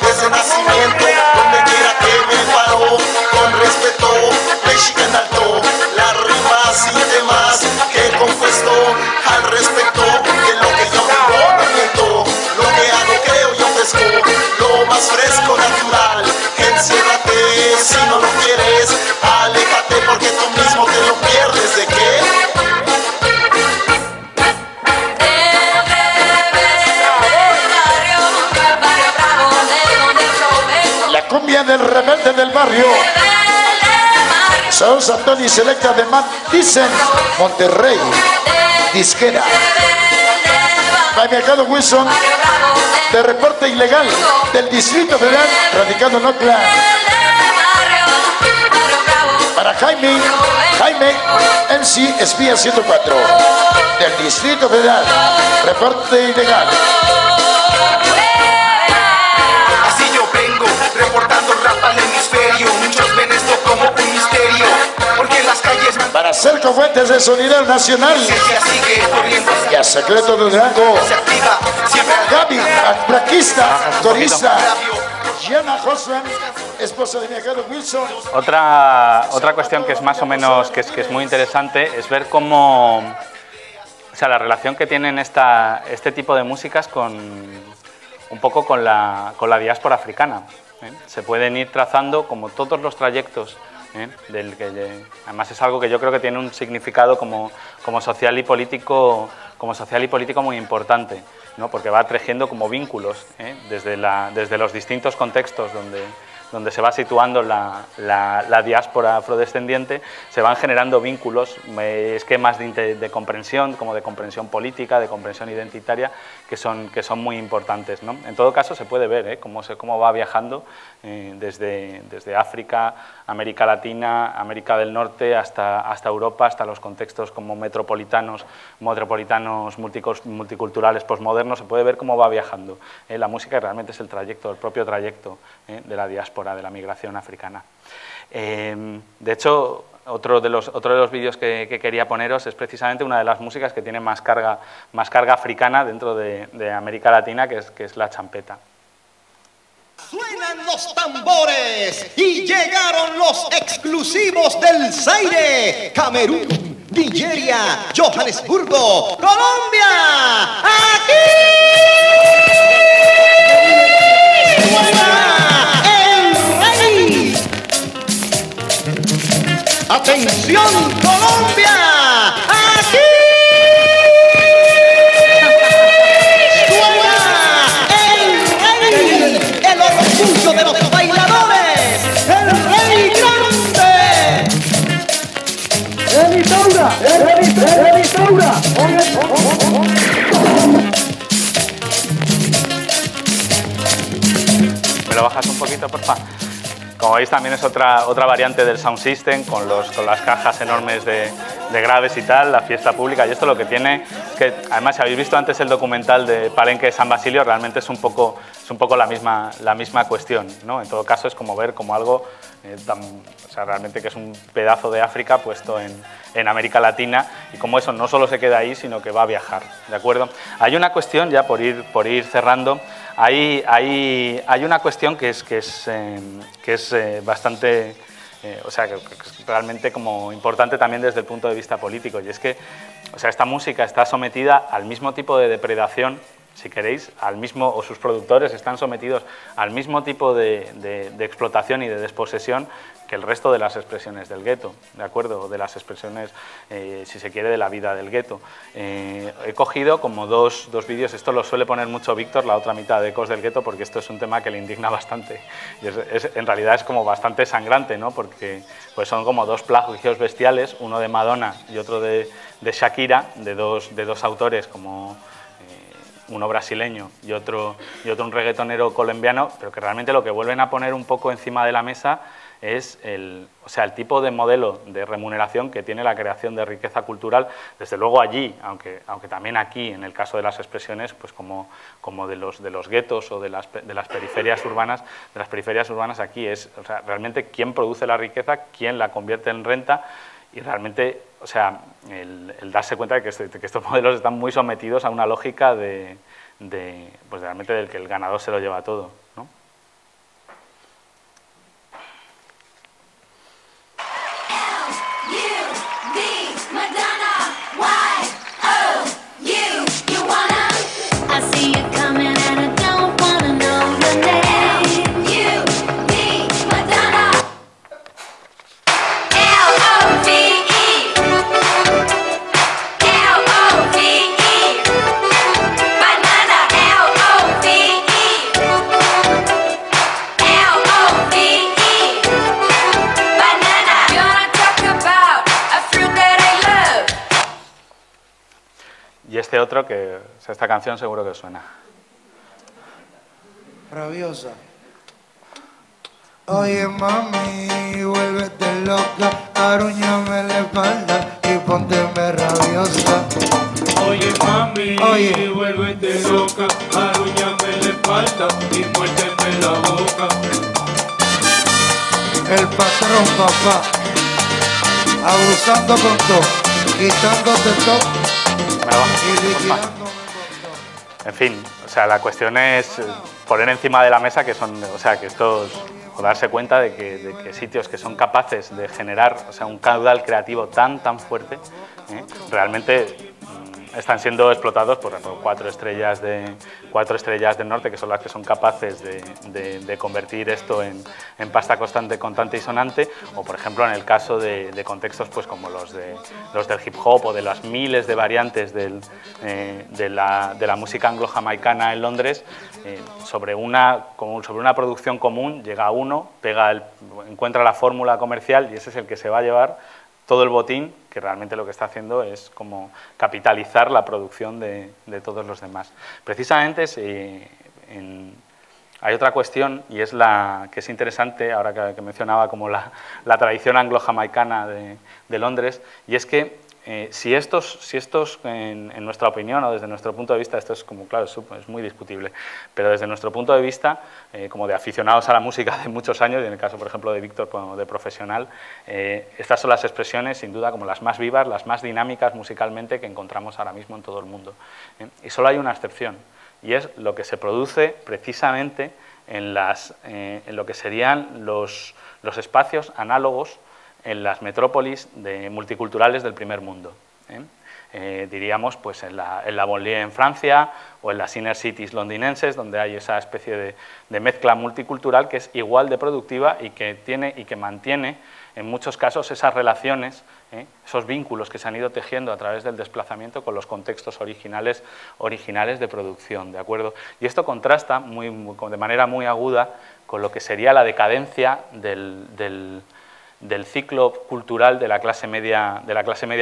Desde nacimiento, donde quiera que me paro, con respeto, Mexican alto, la rima sin temas que he compuesto al respecto de lo que yo vivo, no miento, lo que hago creo yo fresco, lo más fresco, natural, enciérrate, si no lo quieres, aléjate porque tú mismo te lo pierdes, ¿de qué? Cumbia del rebelde del barrio. Saludos a Tony Selecta de Matt Thyssen, Monterrey, disquera. Para mi ahijado Wilson, de reporte ilegal del Distrito Federal, radicado en Oakland. Para Jaime, MC Espía 104, del Distrito Federal, reporte ilegal. Reportando rap al hemisferio, muchos ven esto como un misterio, porque las calles... Para Cerco Fuentes de Sonidero Nacional y a Secreto de Durango, Gaby, Blaquista, Corista, Yana Hosman, esposa de mi ahijado Wilson. Otra cuestión que es más o menos, que es muy interesante, es ver cómo, o sea, la relación que tienen este tipo de músicas un poco con la diáspora africana. Se pueden ir trazando como todos los trayectos, además es algo que yo creo que tiene un significado como social y político muy importante, ¿no? Porque va tejiendo como vínculos desde los distintos contextos donde se va situando la diáspora afrodescendiente, se van generando vínculos, esquemas de comprensión, como de comprensión política, de comprensión identitaria, que son muy importantes, ¿no? En todo caso, se puede ver cómo va viajando desde África, América Latina, América del Norte, hasta Europa, hasta los contextos como metropolitanos multiculturales, posmodernos. Se puede ver cómo va viajando. La música realmente es el propio trayecto de la diáspora, de la migración africana. De hecho, otro de los vídeos que quería poneros es precisamente una de las músicas que tiene más carga africana dentro de América Latina, que es la champeta. Suenan los tambores y llegaron los exclusivos del Zaire, Camerún, Nigeria, Johannesburgo, Colombia. ¡Aquí! ¡Suena el rey! ¡Atención, Colombia! ¡Aquí! De los bailadores, el rey grande. Elisaura. ¿Me lo bajas un poquito, porfa? Como veis, también es otra variante del sound system, con las cajas enormes de graves y tal, la fiesta pública. Y esto lo que tiene es que, además, si habéis visto antes el documental de Palenque de San Basilio, realmente es un poco la misma cuestión, ¿no? En todo caso, es como ver como algo realmente que es un pedazo de África puesto en América Latina, y como eso no solo se queda ahí, sino que va a viajar, ¿de acuerdo? Hay una cuestión, ya por ir cerrando, hay una cuestión que es bastante, que es realmente como importante también desde el punto de vista político, y es que, esta música está sometida al mismo tipo de depredación, si queréis, o sus productores están sometidos al mismo tipo de explotación y de desposesión que el resto de las expresiones del gueto, ¿de acuerdo? De las expresiones, si se quiere, de la vida del gueto. He cogido como dos vídeos, esto lo suele poner mucho Víctor, la otra mitad de Ecos del Gueto, porque esto es un tema que le indigna bastante. Y en realidad es como bastante sangrante, ¿no? Porque pues son como dos plagios bestiales, uno de Madonna y otro de Shakira, de dos autores como... uno brasileño y otro un reggaetonero colombiano, pero que realmente lo que vuelven a poner un poco encima de la mesa es el tipo de modelo de remuneración que tiene la creación de riqueza cultural, desde luego allí, aunque también aquí, en el caso de las expresiones, pues como de los guetos o de las periferias urbanas, aquí es realmente quién produce la riqueza, quién la convierte en renta. Y realmente, el darse cuenta de que estos modelos están muy sometidos a una lógica pues realmente del que el ganador se lo lleva todo, ¿no? Y este otro, que esta canción seguro que suena. Rabiosa. Oye mami, vuélvete loca, arúñame la espalda y pónteme rabiosa. Oye mami, vuélvete loca, arúñame la espalda y muérdeme la boca. El patrón papá, abusando con todo, quitándote todo. En fin, la cuestión es poner encima de la mesa que estos, o darse cuenta de que sitios que son capaces de generar un caudal creativo tan fuerte, realmente están siendo explotados por cuatro estrellas del norte, que son las que son capaces de convertir esto en pasta constante, contante y sonante, o por ejemplo en el caso de contextos pues como los del hip hop o de las miles de variantes de la música anglo-jamaicana en Londres, sobre una producción común llega uno, encuentra la fórmula comercial y ese es el que se va a llevar todo el botín, que realmente lo que está haciendo es como capitalizar la producción de todos los demás. Precisamente hay otra cuestión, y es la que es interesante, ahora que mencionaba como la tradición anglo-jamaicana de Londres, y es que si estos en nuestra opinión o desde nuestro punto de vista, esto es como, claro, es muy discutible, pero desde nuestro punto de vista, como de aficionados a la música de muchos años, y en el caso, por ejemplo, de Víctor, como de profesional, estas son las expresiones, sin duda, como las más vivas, las más dinámicas musicalmente que encontramos ahora mismo en todo el mundo. Y solo hay una excepción, y es lo que se produce precisamente en lo que serían los espacios análogos en las metrópolis multiculturales del primer mundo. Diríamos pues en la banlieue en Francia o en las inner cities londinenses, donde hay esa especie de mezcla multicultural que es igual de productiva y que mantiene en muchos casos esas relaciones, esos vínculos que se han ido tejiendo a través del desplazamiento con los contextos originales de producción, ¿de acuerdo? Y esto contrasta de manera muy aguda con lo que sería la decadencia del ciclo cultural de la clase media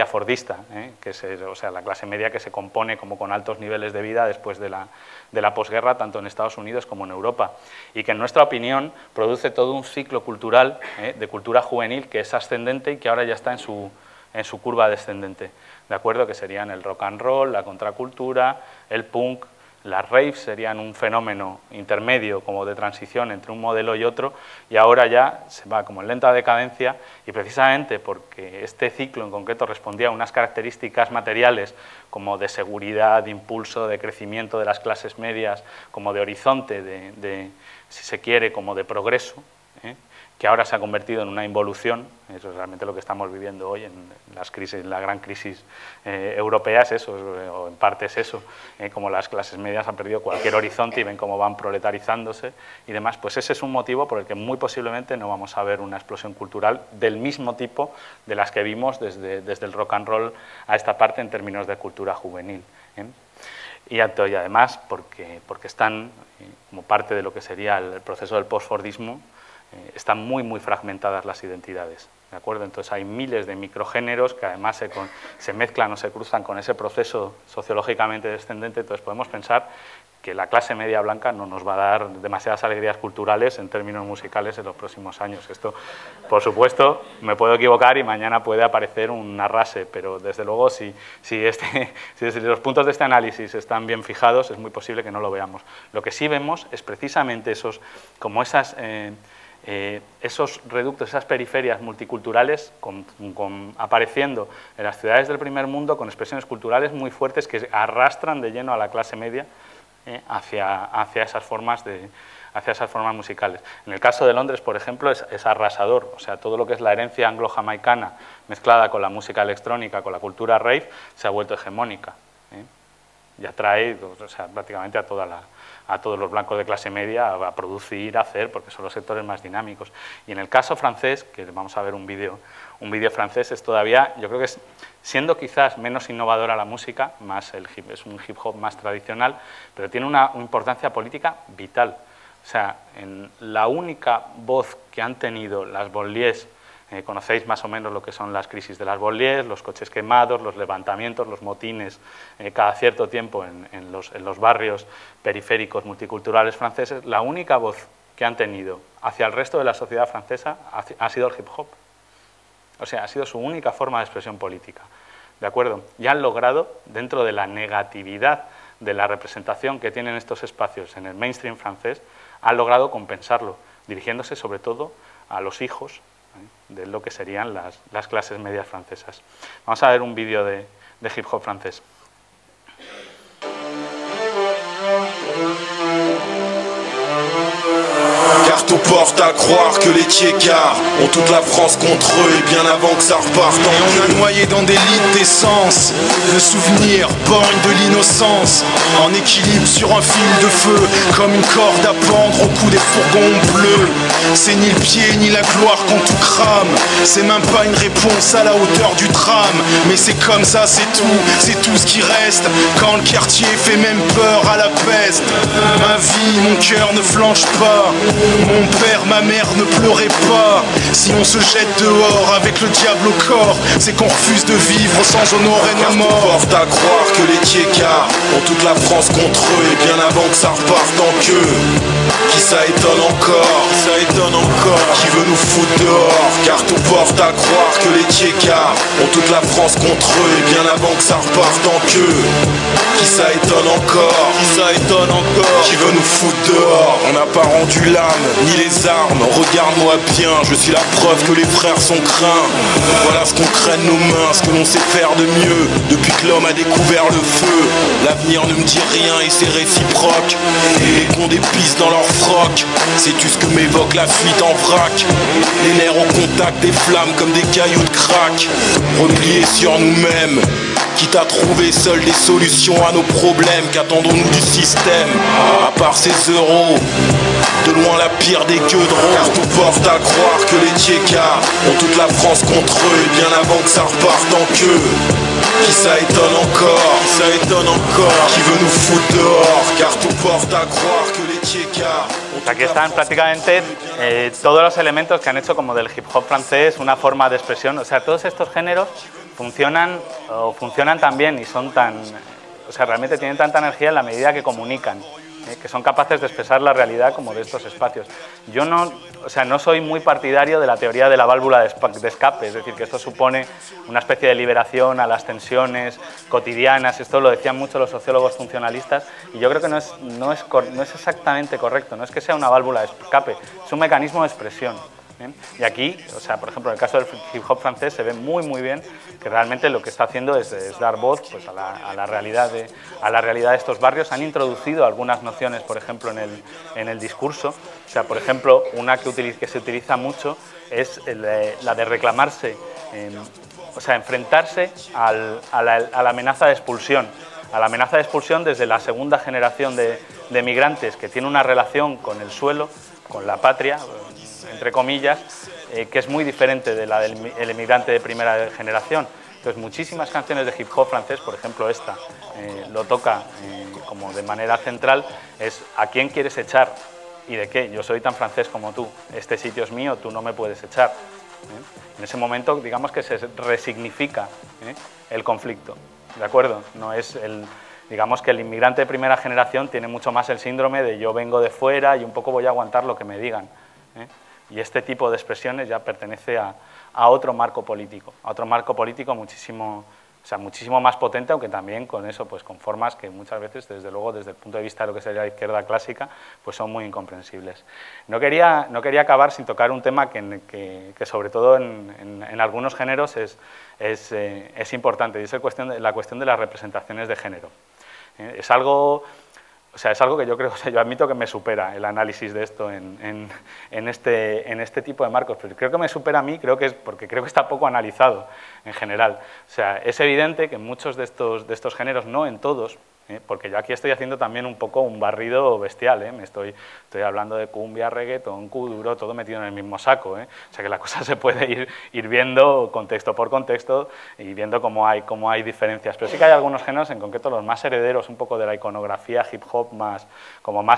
fordista, o sea, la clase media que se compone como con altos niveles de vida después de la posguerra, tanto en Estados Unidos como en Europa, y que en nuestra opinión produce todo un ciclo cultural de cultura juvenil que es ascendente y que ahora ya está en su curva descendente, ¿de acuerdo? Que serían el rock and roll, la contracultura, el punk. Las raves serían un fenómeno intermedio, como de transición entre un modelo y otro, y ahora ya se va como en lenta decadencia, y precisamente porque este ciclo en concreto respondía a unas características materiales como de seguridad, de impulso, de crecimiento de las clases medias, como de horizonte, si se quiere, como de progreso, que ahora se ha convertido en una involución. Eso es realmente lo que estamos viviendo hoy en la gran crisis europea, es eso, o en parte es eso, como las clases medias han perdido cualquier horizonte y ven cómo van proletarizándose y demás. Pues ese es un motivo por el que muy posiblemente no vamos a ver una explosión cultural del mismo tipo de las que vimos desde el rock and roll a esta parte en términos de cultura juvenil. Y además porque están, como parte de lo que sería el proceso del postfordismo, están muy fragmentadas las identidades, ¿de acuerdo? Entonces hay miles de microgéneros que además se mezclan o se cruzan con ese proceso sociológicamente descendente. Entonces podemos pensar que la clase media blanca no nos va a dar demasiadas alegrías culturales en términos musicales en los próximos años. Esto, por supuesto, me puedo equivocar y mañana puede aparecer un arrase, pero desde luego si los puntos de este análisis están bien fijados, es muy posible que no lo veamos. Lo que sí vemos es precisamente esos reductos, esas periferias multiculturales apareciendo en las ciudades del primer mundo con expresiones culturales muy fuertes que arrastran de lleno a la clase media hacia esas formas musicales. En el caso de Londres, por ejemplo, es arrasador, o sea, todo lo que es la herencia anglo-jamaicana mezclada con la música electrónica, con la cultura rave, se ha vuelto hegemónica. Y atrae, o sea, prácticamente a todos los blancos de clase media a producir, a hacer, porque son los sectores más dinámicos. Y en el caso francés, que vamos a ver un vídeo francés, es todavía, yo creo que siendo quizás menos innovadora la música, es un hip hop más tradicional, pero tiene una importancia política vital. O sea, la única voz que han tenido las banlieues, conocéis más o menos lo que son las crisis de las banlieues, los coches quemados, los levantamientos, los motines cada cierto tiempo en los barrios periféricos multiculturales franceses. La única voz que han tenido hacia el resto de la sociedad francesa ha sido el hip hop. O sea, ha sido su única forma de expresión política, ¿de acuerdo? Y han logrado, dentro de la negatividad de la representación que tienen estos espacios en el mainstream francés, han logrado compensarlo, dirigiéndose sobre todo a los hijos de lo que serían las clases medias francesas. Vamos a ver un vídeo de hip hop francés. car tout porte à croire que les Tchécars ont toute la France contre eux et bien avant que ça reparte. Et on a noyé dans des litres d'essence le souvenir borgne de l'innocence, en équilibre sur un fil de feu, comme une corde à pendre au cou des fourgons bleus. C'est ni le pied ni la gloire qu'on tout crame, c'est même pas une réponse à la hauteur du tram, mais c'est comme ça, c'est tout ce qui reste quand le quartier fait même peur à la peste. Ma vie, mon cœur ne flanche pas, mon père, ma mère ne pleurez pas. Si on se jette dehors avec le diable au corps, c'est qu'on refuse de vivre sans honorer nos morts. Porte à croire que les Tchécars ont toute la France contre eux et bien avant que ça reparte en queue. Qui ça étonne encore, qui veut nous foutre dehors, car tout porte à croire que les Tchécars ont toute la France contre eux et bien avant que ça reparte en queue. Qui ça étonne encore, qui veut nous foutre dehors. On n'a pas rendu l'âme, ni les armes, regarde-moi bien, je suis la preuve que les frères sont craints. Voilà ce qu'on craint de nos mains, ce que l'on sait faire de mieux, depuis que l'homme a découvert le feu. L'avenir ne me dit rien et c'est réciproque, et les cons des pistes dans leur froc. Sais-tu ce que m'évoque la fuite en vrac? Les nerfs au contact des flammes comme des cailloux de crack. Repliés sur nous-mêmes, quitte à trouver seuls des solutions à nos problèmes. Qu'attendons-nous du système, à part ces euros? De loin la pire des gueux de rond. Car tout porte à croire que les Tchécars ont toute la France contre eux et bien avant que ça reparte en queue. Qui ça étonne encore, qui veut nous foutre dehors, car tout porte à croire que les Tchécars. Aquí están prácticamente todos los elementos que han hecho como del hip hop francés una forma de expresión. O sea, todos estos géneros funcionan tan bien y son tan, o sea, realmente tienen tanta energía en la medida que comunican, que son capaces de expresar la realidad como de estos espacios. Yo no soy muy partidario de la teoría de la válvula de escape, es decir, que esto supone una especie de liberación a las tensiones cotidianas. Esto lo decían mucho los sociólogos funcionalistas y yo creo que no es exactamente correcto, no es que sea una válvula de escape, es un mecanismo de expresión. Y aquí, o sea, por ejemplo, en el caso del hip hop francés se ve muy bien que realmente lo que está haciendo es dar voz pues, a la realidad de estos barrios. Han introducido algunas nociones, por ejemplo, en el discurso. O sea, por ejemplo, una que se utiliza mucho es la de reclamarse, o sea, enfrentarse a la amenaza de expulsión. A la amenaza de expulsión desde la segunda generación de migrantes que tiene una relación con el suelo, con la patria, entre comillas, que es muy diferente de la del emigrante de primera generación. Entonces, muchísimas canciones de hip hop francés, por ejemplo esta, lo toca como de manera central, es ¿a quién quieres echar? ¿Y de qué? Yo soy tan francés como tú, este sitio es mío, tú no me puedes echar. En ese momento, digamos que se resignifica el conflicto, ¿de acuerdo? No es digamos que el inmigrante de primera generación tiene mucho más el síndrome de yo vengo de fuera y un poco voy a aguantar lo que me digan. Y este tipo de expresiones ya pertenece a otro marco político, muchísimo más potente, aunque también con eso, pues con formas que muchas veces, desde luego, desde el punto de vista de lo que sería la izquierda clásica, pues son muy incomprensibles. No quería acabar sin tocar un tema que sobre todo en algunos géneros es importante, y es la cuestión de las representaciones de género. Es algo que yo creo, yo admito que me supera el análisis de esto en este tipo de marcos, pero creo que me supera a mí, porque creo que está poco analizado en general. O sea, es evidente que en muchos de estos géneros, no en todos, porque yo aquí estoy haciendo también un poco un barrido bestial, estoy hablando de cumbia, reggaetón, kuduro, todo metido en el mismo saco, o sea que la cosa se puede ir viendo contexto por contexto y viendo cómo hay diferencias, pero sí que hay algunos géneros, en concreto los más herederos un poco de la iconografía hip hop más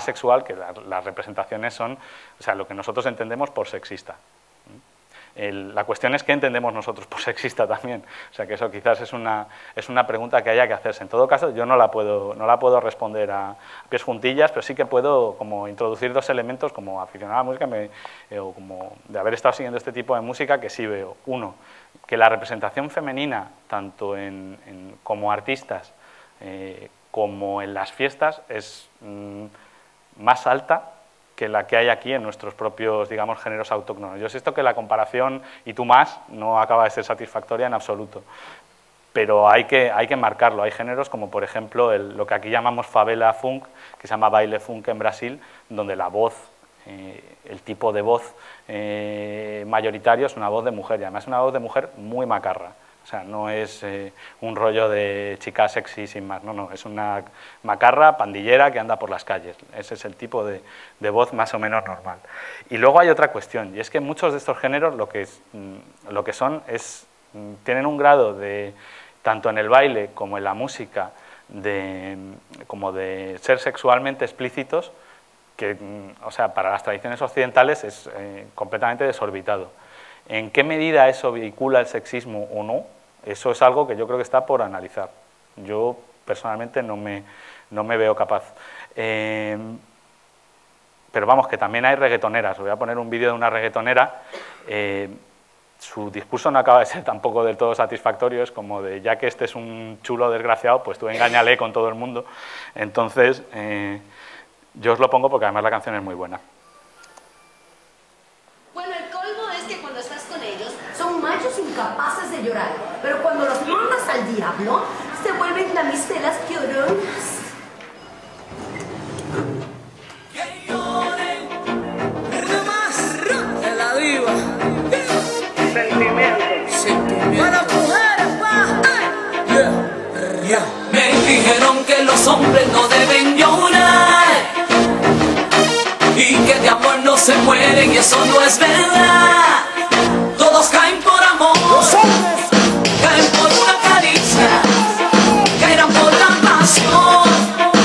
sexual, que las representaciones son, o sea, lo que nosotros entendemos por sexista. La cuestión es qué entendemos nosotros por sexista también, o sea que eso quizás es una pregunta que haya que hacerse. En todo caso, yo no la puedo responder a pies juntillas, pero sí que puedo como introducir dos elementos como aficionado a la música o como de haber estado siguiendo este tipo de música que sí veo. Uno, que la representación femenina, tanto como artistas como en las fiestas, es más alta que la que hay aquí en nuestros propios, digamos, géneros autóctonos. Yo sé esto que la comparación y tú más no acaba de ser satisfactoria en absoluto, pero hay que marcarlo. Hay géneros como, por ejemplo, lo que aquí llamamos favela funk, que se llama baile funk en Brasil, donde la voz el tipo de voz mayoritario es una voz de mujer, y además una voz de mujer muy macarra. O sea, no es un rollo de chica sexy sin más, no, es una macarra pandillera que anda por las calles. Ese es el tipo de voz más o menos normal. Y luego hay otra cuestión, y es que muchos de estos géneros lo que son es, tienen un grado de, tanto en el baile como en la música, como de ser sexualmente explícitos, que, o sea, para las tradiciones occidentales es completamente desorbitado. ¿En qué medida eso vehicula el sexismo o no? Eso es algo que yo creo que está por analizar. Yo personalmente no me veo capaz. Pero vamos, que también hay reggaetoneras. Os voy a poner un vídeo de una reggaetonera. Su discurso no acaba de ser tampoco del todo satisfactorio, es como de, ya que este es un chulo desgraciado, pues tú engáñale con todo el mundo. Entonces, yo os lo pongo porque además la canción es muy buena. Bueno, el colmo es que cuando estás con ellos son machos incapaces de llorar, pero cuando los mandas al diablo se vuelven damiselas lloronas. Que lloren, más de la diva. Sentimiento. Para mujeres, me dijeron que los hombres no deben llorar y que de amor no se mueren, y eso no es verdad. Todos caen por amor, caen por una caricia, caerán por la pasión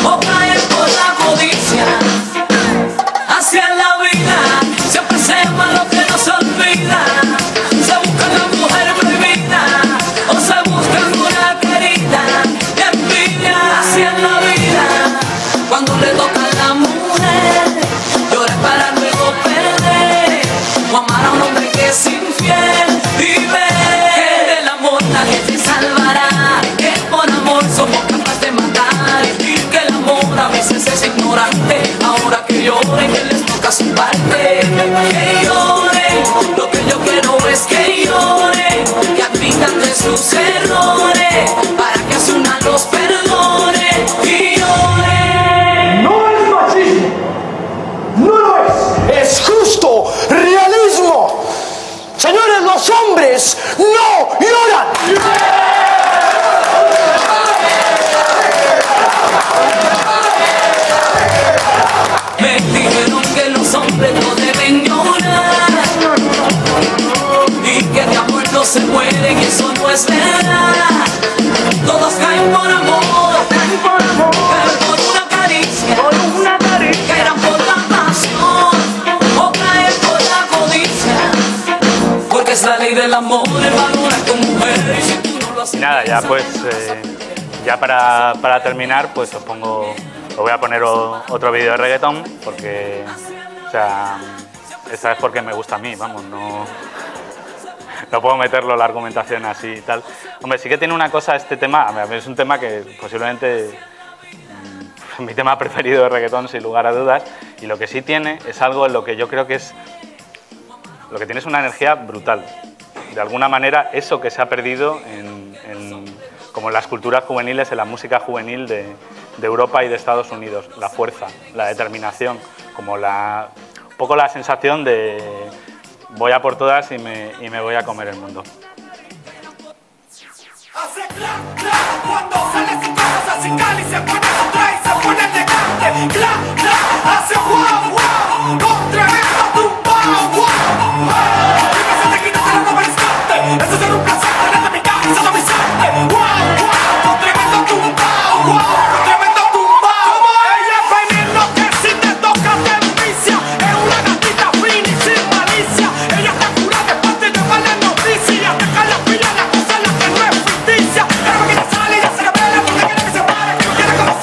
o caen por la codicia. Así es la vida, siempre se ama lo que no se olvida. Se busca la mujer prohibida o se busca una querida de envidia. Así es la vida, cuando le toca a la mujer llorar para luego perder, o amar a un hombre que es infiel y ver que del amor nadie te salvará, que por amor somos capaces de matar, y que el amor a veces es ignorante. Ahora que lloren, que les toca su parte, que lloren, lo que yo quiero es que lloren, que admitan de sus errores, para que a su una los perdone y lloren. No es machismo, no lo es justo realismo. Señores, los hombres no lloran. Me dijeron que los hombres no deben llorar y que de amor no se mueren, y eso no es verdad. Todos caen por amor, caen por una caricia, caerán por la pasión o caen por la codicia, porque es la ley del amor, el valor a tu mujer, y si tú no lo haces. Y nada, ya pues, ya para terminar, pues os voy a poner otro vídeo de reggaetón, porque, o sea, esta vez porque me gusta a mí, vamos, no puedo meterlo la argumentación así y tal. Hombre, sí que tiene una cosa este tema, a mí es un tema que posiblemente mi tema preferido de reggaetón, sin lugar a dudas, y lo que sí tiene es algo en lo que yo creo que es, lo que tiene es una energía brutal. De alguna manera, eso que se ha perdido como en las culturas juveniles, en la música juvenil de Europa y de Estados Unidos, la fuerza, la determinación, como un poco la sensación de voy a por todas y me voy a comer el mundo. Hace clac, clac, cuando sale sin cosas así cali, se pone contra y se pone elegante. Clac, clac, hace guau, guau, con tremendo tumbao, guau. Y me se te quita el alma al instante, eso es un placer, tener de mi cabeza a mi sante. Guau, guau, con tremendo tumbao, guau, con tremendo tumbao. Como ella es veneno que si te toca te envicia, es una gatita fina y sin malicia. Ella está curada de parte de malas noticias, deja la pila, la cosa la que no es ficticia. La máquina sale y ya se revela porque quiere que se pare, que no quiere conocer.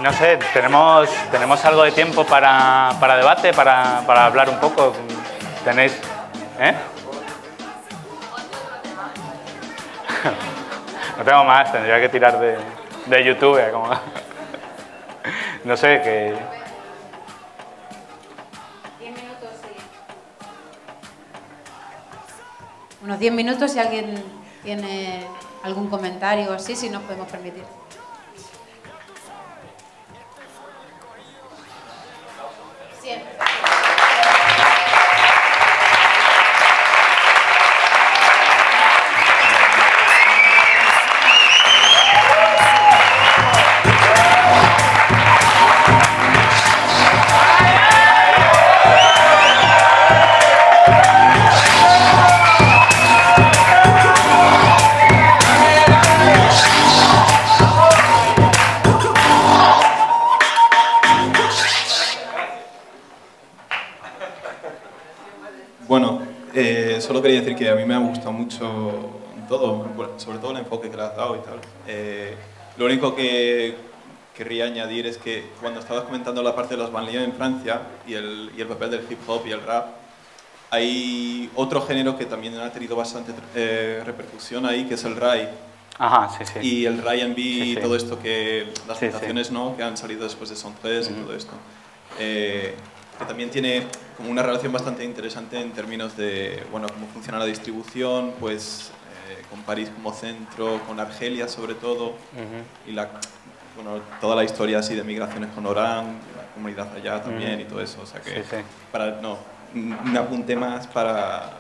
no sé, tenemos algo de tiempo para debate, para hablar un poco. ¿Tenéis? ¿Eh? No tengo más, tendría que tirar de YouTube. Como... No sé, que... 10 minutos, sí. Unos 10 minutos, si alguien tiene algún comentario o así, si nos podemos permitir. Siempre. Bueno, solo quería decir que a mí me ha gustado mucho todo, sobre todo el enfoque que le has dado y tal. Lo único que querría añadir es que cuando estabas comentando la parte de los banlieues en Francia y el papel del hip hop y el rap, hay otro género que también ha tenido bastante repercusión ahí, que es el Rai. Ajá, sí, sí. Y el R&B y sí. todo esto, que las Sí, canciones, sí. ¿no?, que han salido después de Son 3 y todo esto. Que también tiene como una relación bastante interesante en términos de, bueno, cómo funciona la distribución, pues con París como centro, con Argelia sobre todo, y bueno, toda la historia así de migraciones con Orán, la comunidad allá también y todo eso. O sea que, Sí, sí. un apunte más para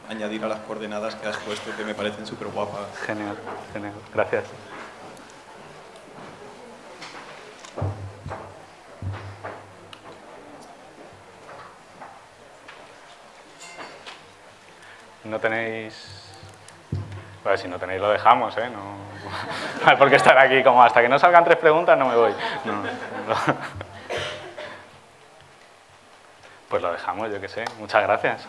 añadir a las coordenadas que has puesto, que me parecen súper guapas. Genial, genial. Gracias. ¿No tenéis...? Bueno, si no tenéis lo dejamos, ¿eh? No hay por qué estar aquí como hasta que no salgan 3 preguntas no me voy. No. Pues lo dejamos, yo qué sé. Muchas gracias.